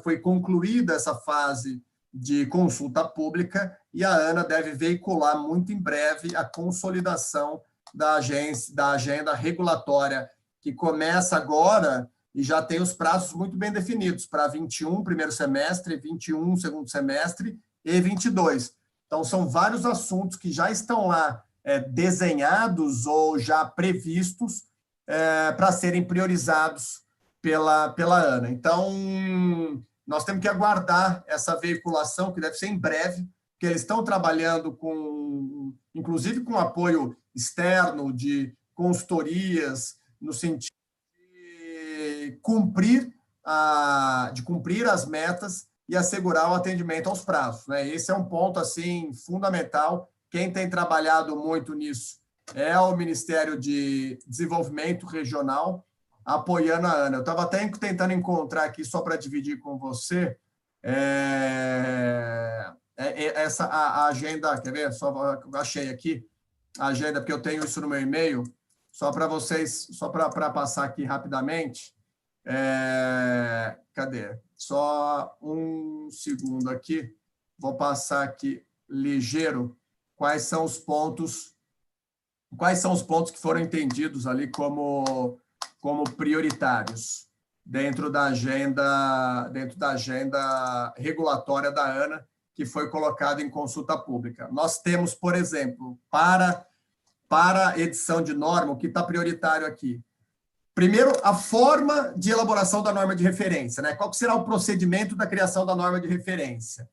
foi concluída essa fase de consulta pública e a ANA deve veicular muito em breve a consolidação da agenda regulatória, que começa agora e já tem os prazos muito bem definidos para 21, primeiro semestre, 21, segundo semestre e 22. Então, são vários assuntos que já estão lá desenhados ou já previstos para serem priorizados pela ANA. Então, nós temos que aguardar essa veiculação, que deve ser em breve, porque eles estão trabalhando inclusive com apoio externo de consultorias, no sentido de cumprir as metas e assegurar o atendimento aos prazos, né? Esse é um ponto assim fundamental. Quem tem trabalhado muito nisso é o Ministério de Desenvolvimento Regional, apoiando a ANA. Eu estava até tentando encontrar aqui, só para dividir com você, a agenda, quer ver? Achei aqui a agenda, porque eu tenho isso no meu e-mail, só para passar aqui rapidamente. Cadê? Só um segundo aqui, vou passar aqui ligeiro quais são os pontos que foram entendidos ali como prioritários dentro da agenda regulatória da ANA, que foi colocada em consulta pública. Nós temos, por exemplo, para edição de norma, o que está prioritário aqui. Primeiro, a forma de elaboração da norma de referência, né? Qual será o procedimento da criação da norma de referência?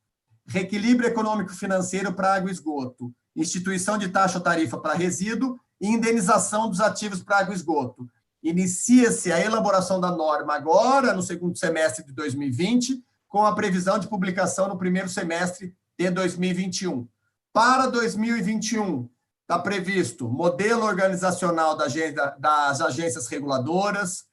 Reequilíbrio econômico-financeiro para água e esgoto, instituição de taxa ou tarifa para resíduo e indenização dos ativos para água e esgoto. Inicia-se a elaboração da norma agora, no segundo semestre de 2020, com a previsão de publicação no primeiro semestre de 2021. Para 2021, está previsto modelo organizacional das agências reguladoras,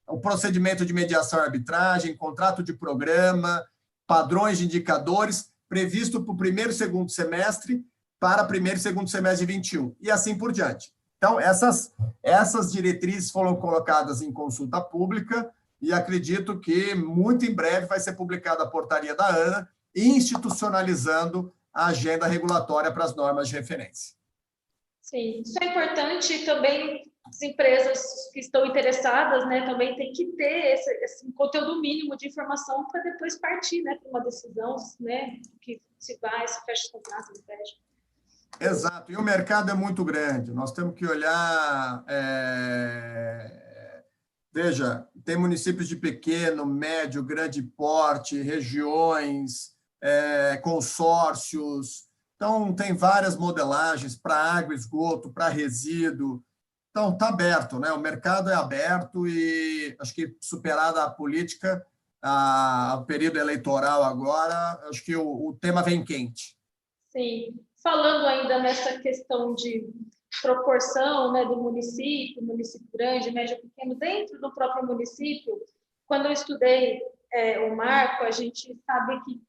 o procedimento de mediação e arbitragem, contrato de programa, padrões de indicadores, previsto para o primeiro e segundo semestre, para primeiro e segundo semestre de 21, e assim por diante. Então, essas diretrizes foram colocadas em consulta pública e acredito que muito em breve vai ser publicada a portaria da ANA, institucionalizando a agenda regulatória para as normas de referência. Sim, isso é importante e também as empresas que estão interessadas, né, também tem que ter esse conteúdo mínimo de informação para depois partir, né, para uma decisão, né, que se vai, se fecha o contrato, se fecha. Exato, e o mercado é muito grande, nós temos que olhar, veja, tem municípios de pequeno, médio, grande porte, regiões, consórcios, então tem várias modelagens para água, esgoto, para resíduo, então está aberto, né? O mercado é aberto e acho que superada a política, o período eleitoral agora, acho que o tema vem quente. Sim. Falando ainda nessa questão de proporção, né, do município grande, médio, pequeno, dentro do próprio município, quando eu estudei o marco, a gente sabe que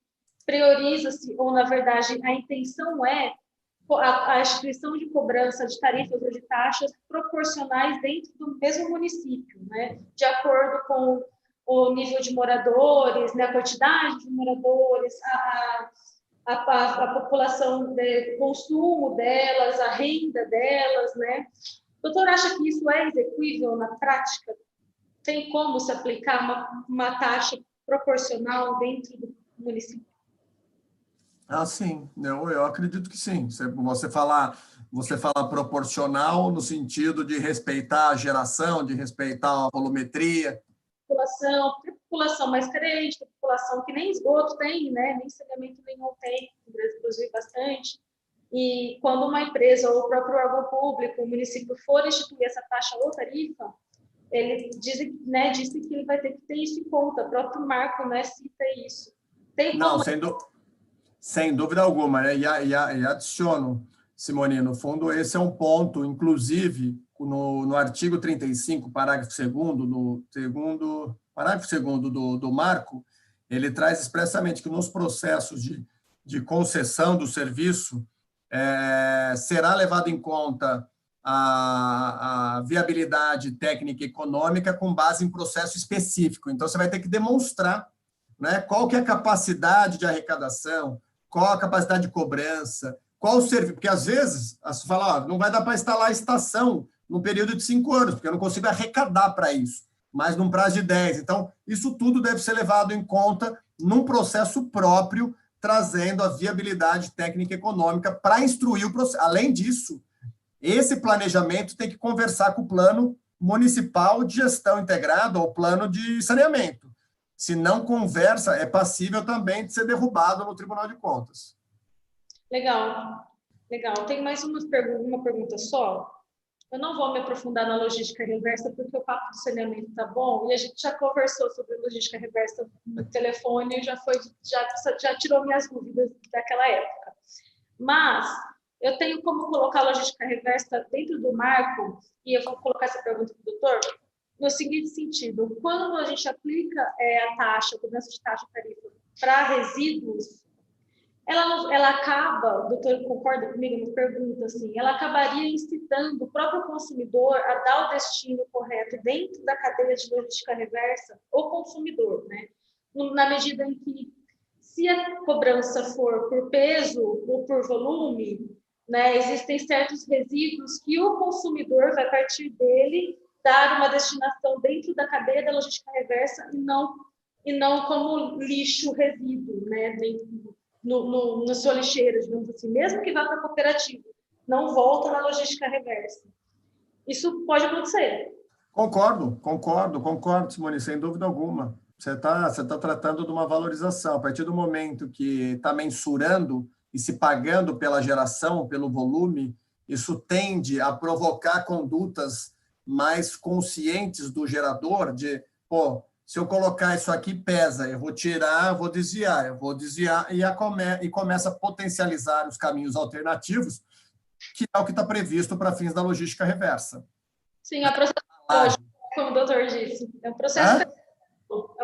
prioriza-se, ou na verdade a intenção é a instituição de cobrança de tarifas ou de taxas proporcionais dentro do mesmo município, né, de acordo com o nível de moradores, né, a quantidade de moradores, a população de consumo delas, a renda delas, né? O doutor acha que isso é execuível na prática? Tem como se aplicar uma taxa proporcional dentro município? Ah, sim, eu acredito que sim. Você fala proporcional no sentido de respeitar a geração, de respeitar a volumetria. População mais carente, população que nem esgoto tem, né? Nem saneamento nenhum tem, inclusive bastante. E quando uma empresa ou o próprio órgão público, o município, for instituir essa taxa ou tarifa, ele disse que ele vai ter que ter isso em conta. O próprio marco, né, cita isso. Tem como... Não, sem dúvida alguma, né? E adiciono, Simone, no fundo, esse é um ponto, inclusive, no artigo 35, parágrafo 2º, parágrafo 2º do marco, ele traz expressamente que nos processos de concessão do serviço será levado em conta a viabilidade técnica e econômica com base em processo específico. Então, você vai ter que demonstrar, né, qual que é a capacidade de arrecadação, qual a capacidade de cobrança, qual o serviço, porque às vezes você fala, não vai dar para instalar a estação num período de 5 anos, porque eu não consigo arrecadar para isso, mas num prazo de 10. Então, isso tudo deve ser levado em conta num processo próprio, trazendo a viabilidade técnica e econômica para instruir o processo. Além disso, esse planejamento tem que conversar com o plano municipal de gestão integrada ou plano de saneamento. Se não conversa, é passível também de ser derrubado no Tribunal de Contas. Legal. Tem mais uma pergunta só. Eu não vou me aprofundar na logística reversa, porque o papo do saneamento está bom, e a gente já conversou sobre logística reversa no telefone, e já tirou minhas dúvidas daquela época. Mas eu tenho como colocar a logística reversa dentro do marco, e eu vou colocar essa pergunta para o doutor, no seguinte sentido: quando a gente aplica a taxa, a cobrança de taxa tarifa para resíduos, ela acaba, o doutor concorda comigo, me pergunta assim, ela acabaria incitando o próprio consumidor a dar o destino correto dentro da cadeia de logística reversa, o consumidor, né? Na medida em que, se a cobrança for por peso ou por volume, né, existem certos resíduos que o consumidor vai partir dele dar uma destinação dentro da cadeia da logística reversa e não como lixo resíduo, né, na sua lixeira, digamos assim, mesmo que vá para a cooperativa, não volta na logística reversa. Isso pode acontecer. Concordo, Simone, sem dúvida alguma. Você tá tratando de uma valorização. A partir do momento que está mensurando e se pagando pela geração, pelo volume, isso tende a provocar condutas mais conscientes do gerador, de, se eu colocar isso aqui, pesa, eu vou tirar, vou desviar e começa a potencializar os caminhos alternativos, que é o que está previsto para fins da logística reversa. Sim, é processo pedagógico, como o doutor disse. É um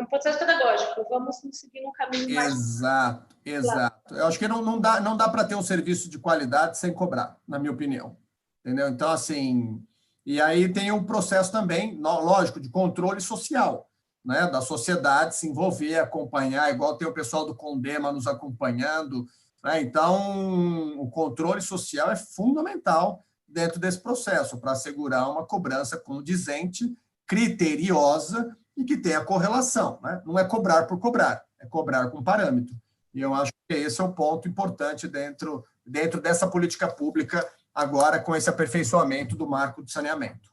processo pedagógico. Vamos seguir um caminho mais... Exato. Eu acho que não dá para ter um serviço de qualidade sem cobrar, na minha opinião. Entendeu? Então, assim... E aí tem um processo também, lógico, de controle social, né, da sociedade se envolver, acompanhar, igual tem o pessoal do Condema nos acompanhando, né? Então, o controle social é fundamental dentro desse processo, para assegurar uma cobrança condizente, criteriosa e que tenha correlação, né? Não é cobrar por cobrar, é cobrar com parâmetro. E eu acho que esse é o ponto importante dentro dessa política pública, agora com esse aperfeiçoamento do marco de saneamento.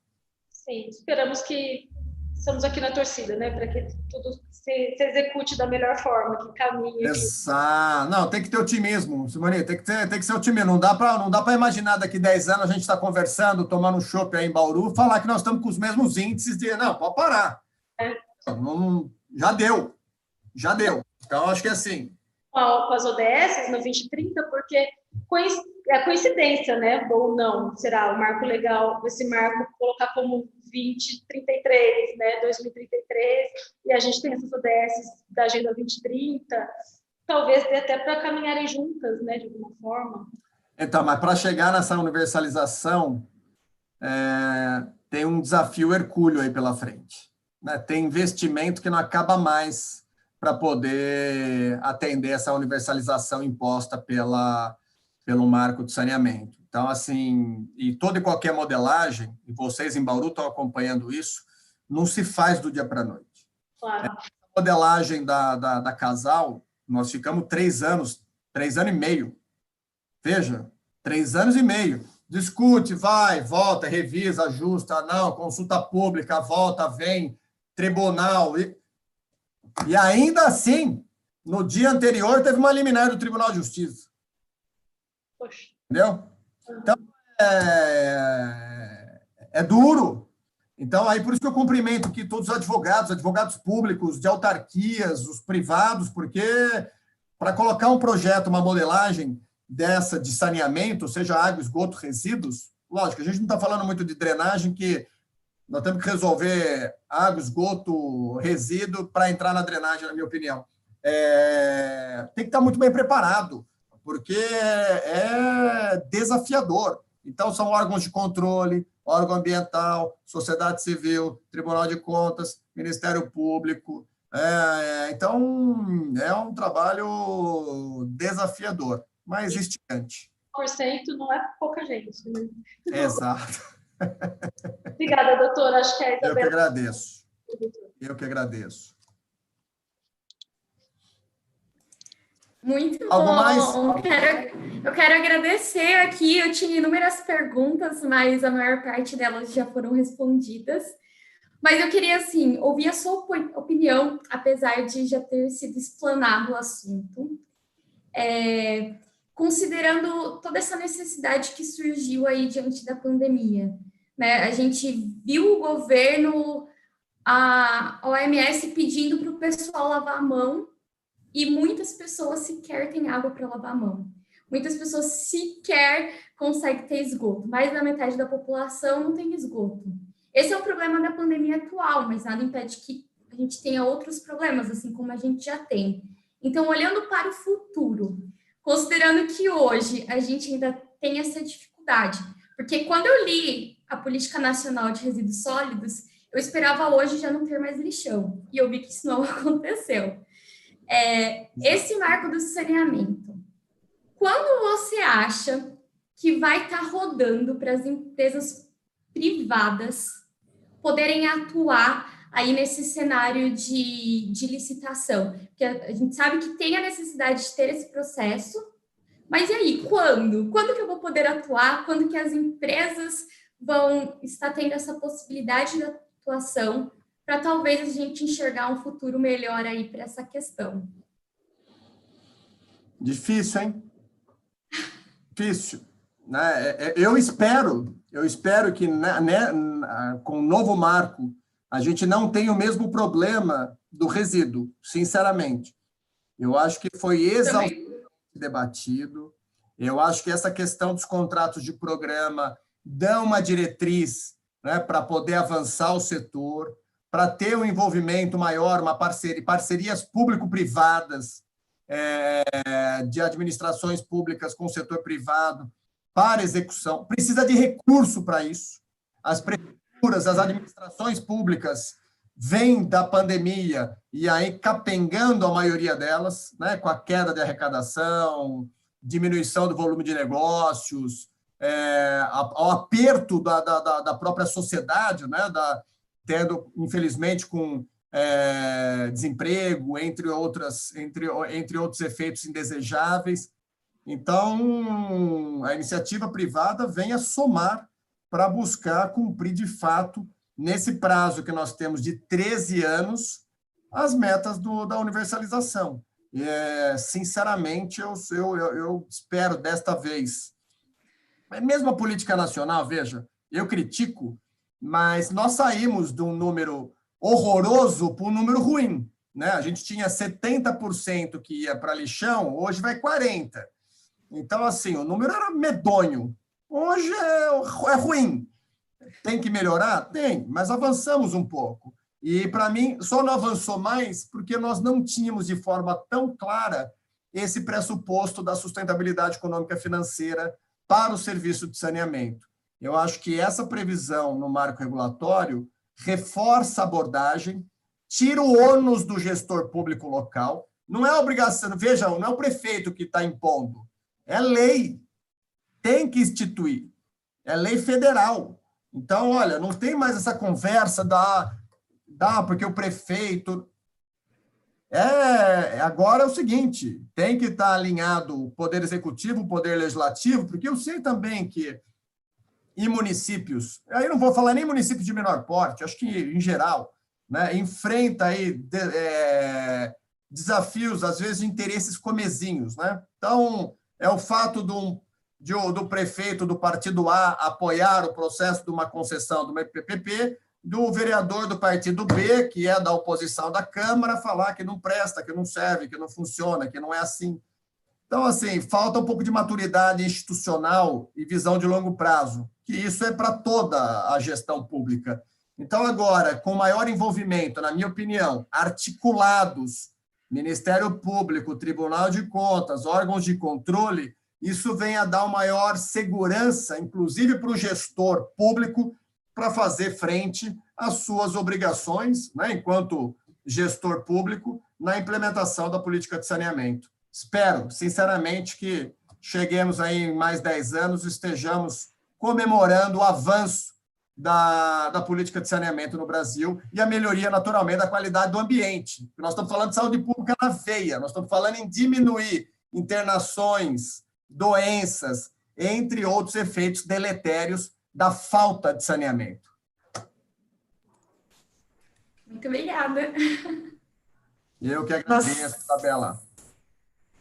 Sim, esperamos que estamos aqui na torcida, né, para que tudo se execute da melhor forma, que caminhe. Exato. Não, tem que ter otimismo, Simone, tem que ser otimismo. Não dá para imaginar daqui 10 anos a gente está conversando, tomando um chopp aí em Bauru, falar que nós estamos com os mesmos índices de... Não, pode parar. Já deu. Então, acho que é assim. Com as ODS no 2030, porque é coincidência, né? Ou não, será o marco legal, esse marco colocar como 2033, né? 2033, e a gente tem essas ODS da Agenda 2030, talvez dê até para caminharem juntas, né? De alguma forma. Então, mas para chegar nessa universalização, tem um desafio hercúleo aí pela frente, né? Tem investimento que não acaba mais para poder atender essa universalização imposta pelo marco de saneamento. Então, assim, e toda e qualquer modelagem, e vocês em Bauru estão acompanhando isso, não se faz do dia para a noite. Claro. A modelagem da Casal, Nós ficamos 3 anos e meio. Veja, 3 anos e meio. Discute, vai, volta, revisa, ajusta, não, consulta pública, volta, vem, tribunal. E ainda assim, no dia anterior, teve uma liminar do Tribunal de Justiça. Poxa. Entendeu? Então, é duro. Então, aí por isso que eu cumprimento aqui todos os advogados públicos, de autarquias, os privados, porque para colocar um projeto, uma modelagem dessa de saneamento, seja água, esgoto, resíduos, lógico, a gente não está falando muito de drenagem, que nós temos que resolver água, esgoto, resíduo para entrar na drenagem, na minha opinião. Tem que estar muito bem preparado, porque é desafiador. Então, são órgãos de controle, órgão ambiental, sociedade civil, Tribunal de Contas, Ministério Público. Então, é um trabalho desafiador, mas instigante. 1% não é pouca gente, né? Exato. Obrigada, doutora. Acho que a Isabela... Eu que agradeço. Muito Algo bom. mais? Eu quero agradecer aqui. Eu tinha inúmeras perguntas, mas a maior parte delas já foram respondidas. Mas eu queria, assim, ouvir a sua opinião, apesar de já ter sido explanado o assunto. Considerando toda essa necessidade que surgiu aí diante da pandemia, né? A gente viu o governo, a OMS pedindo para o pessoal lavar a mão, e muitas pessoas sequer têm água para lavar a mão. Muitas pessoas sequer conseguem ter esgoto. Mais da metade da população não tem esgoto. Esse é o problema da pandemia atual, mas nada impede que a gente tenha outros problemas, assim como a gente já tem. Então, olhando para o futuro, considerando que hoje a gente ainda tem essa dificuldade, porque quando eu li a Política Nacional de Resíduos Sólidos, eu esperava hoje já não ter mais lixão, e eu vi que isso não aconteceu. Esse marco do saneamento, quando você acha que vai estar rodando para as empresas privadas poderem atuar aí nesse cenário de licitação? Porque a gente sabe que tem a necessidade de ter esse processo, mas e aí, quando? Quando que eu vou poder atuar? Quando que as empresas vão estar tendo essa possibilidade de atuação para talvez a gente enxergar um futuro melhor aí para essa questão? Difícil, hein? Difícil. Né? Eu espero que com o novo marco a gente não tenha o mesmo problema do resíduo, sinceramente. Eu acho que foi exaustivamente debatido. Eu acho que essa questão dos contratos de programa dão uma diretriz, né, para poder avançar o setor, para ter um envolvimento maior, parcerias público-privadas, de administrações públicas com o setor privado para execução. Precisa de recurso para isso. As prefeituras, as administrações públicas vêm da pandemia e aí capengando a maioria delas, né, com a queda de arrecadação, diminuição do volume de negócios, ao aperto da própria sociedade, né, tendo, infelizmente, com desemprego, entre outros efeitos indesejáveis. Então, a iniciativa privada vem a somar para buscar cumprir, de fato, nesse prazo que nós temos de 13 anos, as metas da universalização. Sinceramente, eu espero desta vez. Mesmo a política nacional, veja, eu critico, mas nós saímos de um número horroroso para um número ruim, né? A gente tinha 70% que ia para lixão, hoje vai 40%. Então, assim, o número era medonho. Hoje é ruim. Tem que melhorar? Tem, mas avançamos um pouco. E, para mim, só não avançou mais porque nós não tínhamos de forma tão clara esse pressuposto da sustentabilidade econômica financeira para o serviço de saneamento. Eu acho que essa previsão no marco regulatório reforça a abordagem, tira o ônus do gestor público local. Não é obrigação, vejam, não é o prefeito que está impondo, é lei. Tem que instituir. É lei federal. Então, olha, não tem mais essa conversa porque o prefeito... Agora é o seguinte, tem que estar alinhado o Poder Executivo, o Poder Legislativo, porque eu sei também que em municípios, aí eu não vou falar nem municípios de menor porte, acho que em geral, né, enfrenta aí desafios, às vezes, de interesses comezinhos, né? Então, é o fato do prefeito do partido A apoiar o processo de uma concessão do PPP, do vereador do partido B, que é da oposição da Câmara, falar que não presta, que não serve, que não funciona, que não é assim. Então, assim, falta um pouco de maturidade institucional e visão de longo prazo, que isso é para toda a gestão pública. Então, agora, com maior envolvimento, na minha opinião, articulados, Ministério Público, Tribunal de Contas, órgãos de controle, isso vem a dar uma maior segurança, inclusive para o gestor público, para fazer frente às suas obrigações, né, enquanto gestor público, na implementação da política de saneamento. Espero, sinceramente, que cheguemos aí em mais 10 anos, estejamos comemorando o avanço da política de saneamento no Brasil e a melhoria, naturalmente, da qualidade do ambiente. Nós estamos falando de saúde pública na veia, nós estamos falando em diminuir internações, doenças, entre outros efeitos deletérios da falta de saneamento. Muito obrigada. Eu que agradeço, Isabela.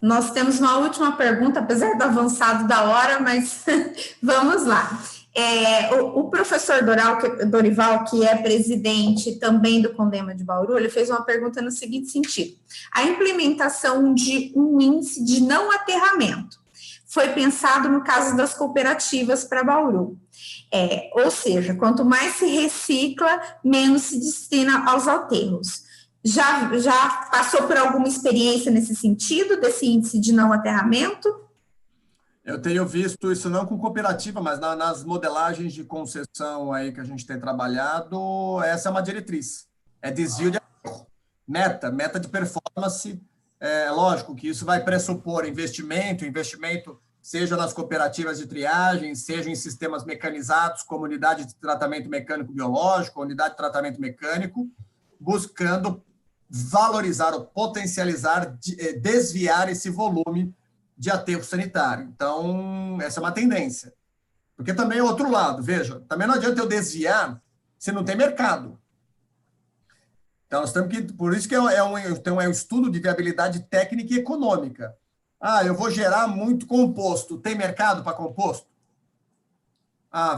Nós temos uma última pergunta, apesar do avançado da hora, mas vamos lá. O professor Dorival, que é presidente também do Condema de Bauru, ele fez uma pergunta no seguinte sentido: a implementação de um índice de não aterramento foi pensado no caso das cooperativas para Bauru. Ou seja, quanto mais se recicla, menos se destina aos aterros. Já passou por alguma experiência nesse sentido, desse índice de não aterramento? Eu tenho visto isso não com cooperativa, mas nas modelagens de concessão aí que a gente tem trabalhado, essa é uma diretriz. É desvio de aterro. Meta de performance. Lógico que isso vai pressupor investimento seja nas cooperativas de triagem, seja em sistemas mecanizados, como unidade de tratamento mecânico biológico, unidade de tratamento mecânico, buscando valorizar ou potencializar, desviar esse volume de aterro sanitário. Então, essa é uma tendência. Porque também é outro lado, veja, também não adianta eu desviar se não tem mercado. Então, nós temos que, por isso que é um estudo de viabilidade técnica e econômica. Eu vou gerar muito composto. Tem mercado para composto?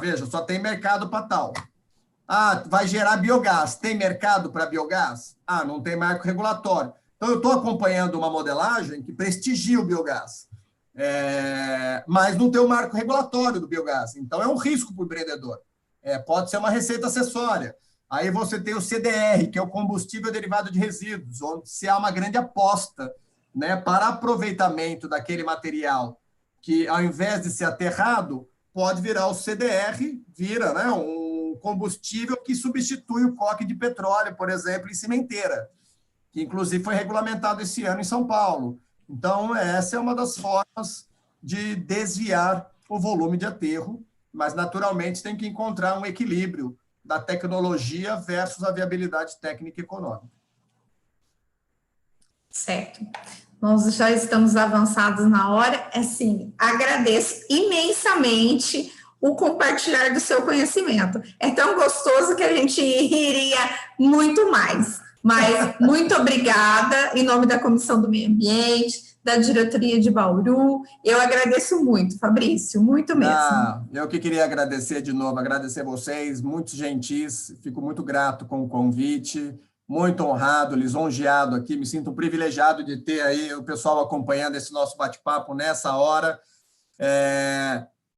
Veja, só tem mercado para tal. Vai gerar biogás. Tem mercado para biogás? Não tem marco regulatório. Então, eu estou acompanhando uma modelagem que prestigia o biogás, mas não tem o marco regulatório do biogás. Então, é um risco para o empreendedor. Pode ser uma receita acessória. Aí você tem o CDR, que é o combustível derivado de resíduos, onde se há uma grande aposta, né, para aproveitamento daquele material que, ao invés de ser aterrado, pode virar o CDR, né, um combustível que substitui o coque de petróleo, por exemplo, em cimenteira, que inclusive foi regulamentado esse ano em São Paulo. Então, essa é uma das formas de desviar o volume de aterro, mas, naturalmente, tem que encontrar um equilíbrio da tecnologia versus a viabilidade técnica e econômica. Certo. Nós já estamos avançados na hora. Assim, agradeço imensamente o compartilhar do seu conhecimento. É tão gostoso que a gente iria muito mais. Mas muito obrigada, em nome da Comissão do Meio Ambiente, da Diretoria de Bauru. Eu agradeço muito, Fabrício, muito mesmo. Eu que queria agradecer de novo, agradecer vocês, muito gentis, fico muito grato com o convite, muito honrado, lisonjeado aqui, me sinto privilegiado de ter aí o pessoal acompanhando esse nosso bate-papo nessa hora.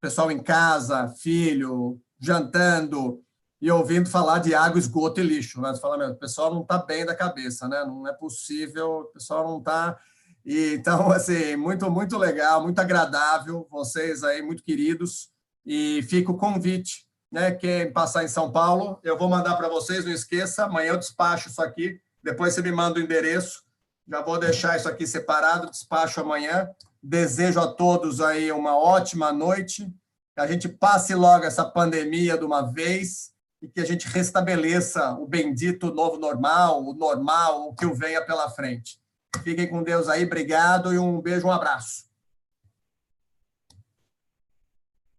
Pessoal em casa, filho, jantando e ouvindo falar de água, esgoto e lixo. Né? Você fala, o pessoal não está bem da cabeça, né? Não é possível, o pessoal não está... Então, assim, muito, muito legal, muito agradável, vocês aí, muito queridos, e fica o convite, né? Quem passar em São Paulo, eu vou mandar para vocês, não esqueça, amanhã eu despacho isso aqui, depois você me manda o endereço, já vou deixar isso aqui separado, despacho amanhã. Desejo a todos aí uma ótima noite, que a gente passe logo essa pandemia de uma vez e que a gente restabeleça o bendito novo normal, o que o venha pela frente. Fiquem com Deus aí, obrigado e um beijo, um abraço.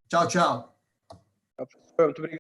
Tchau, tchau. Muito obrigado.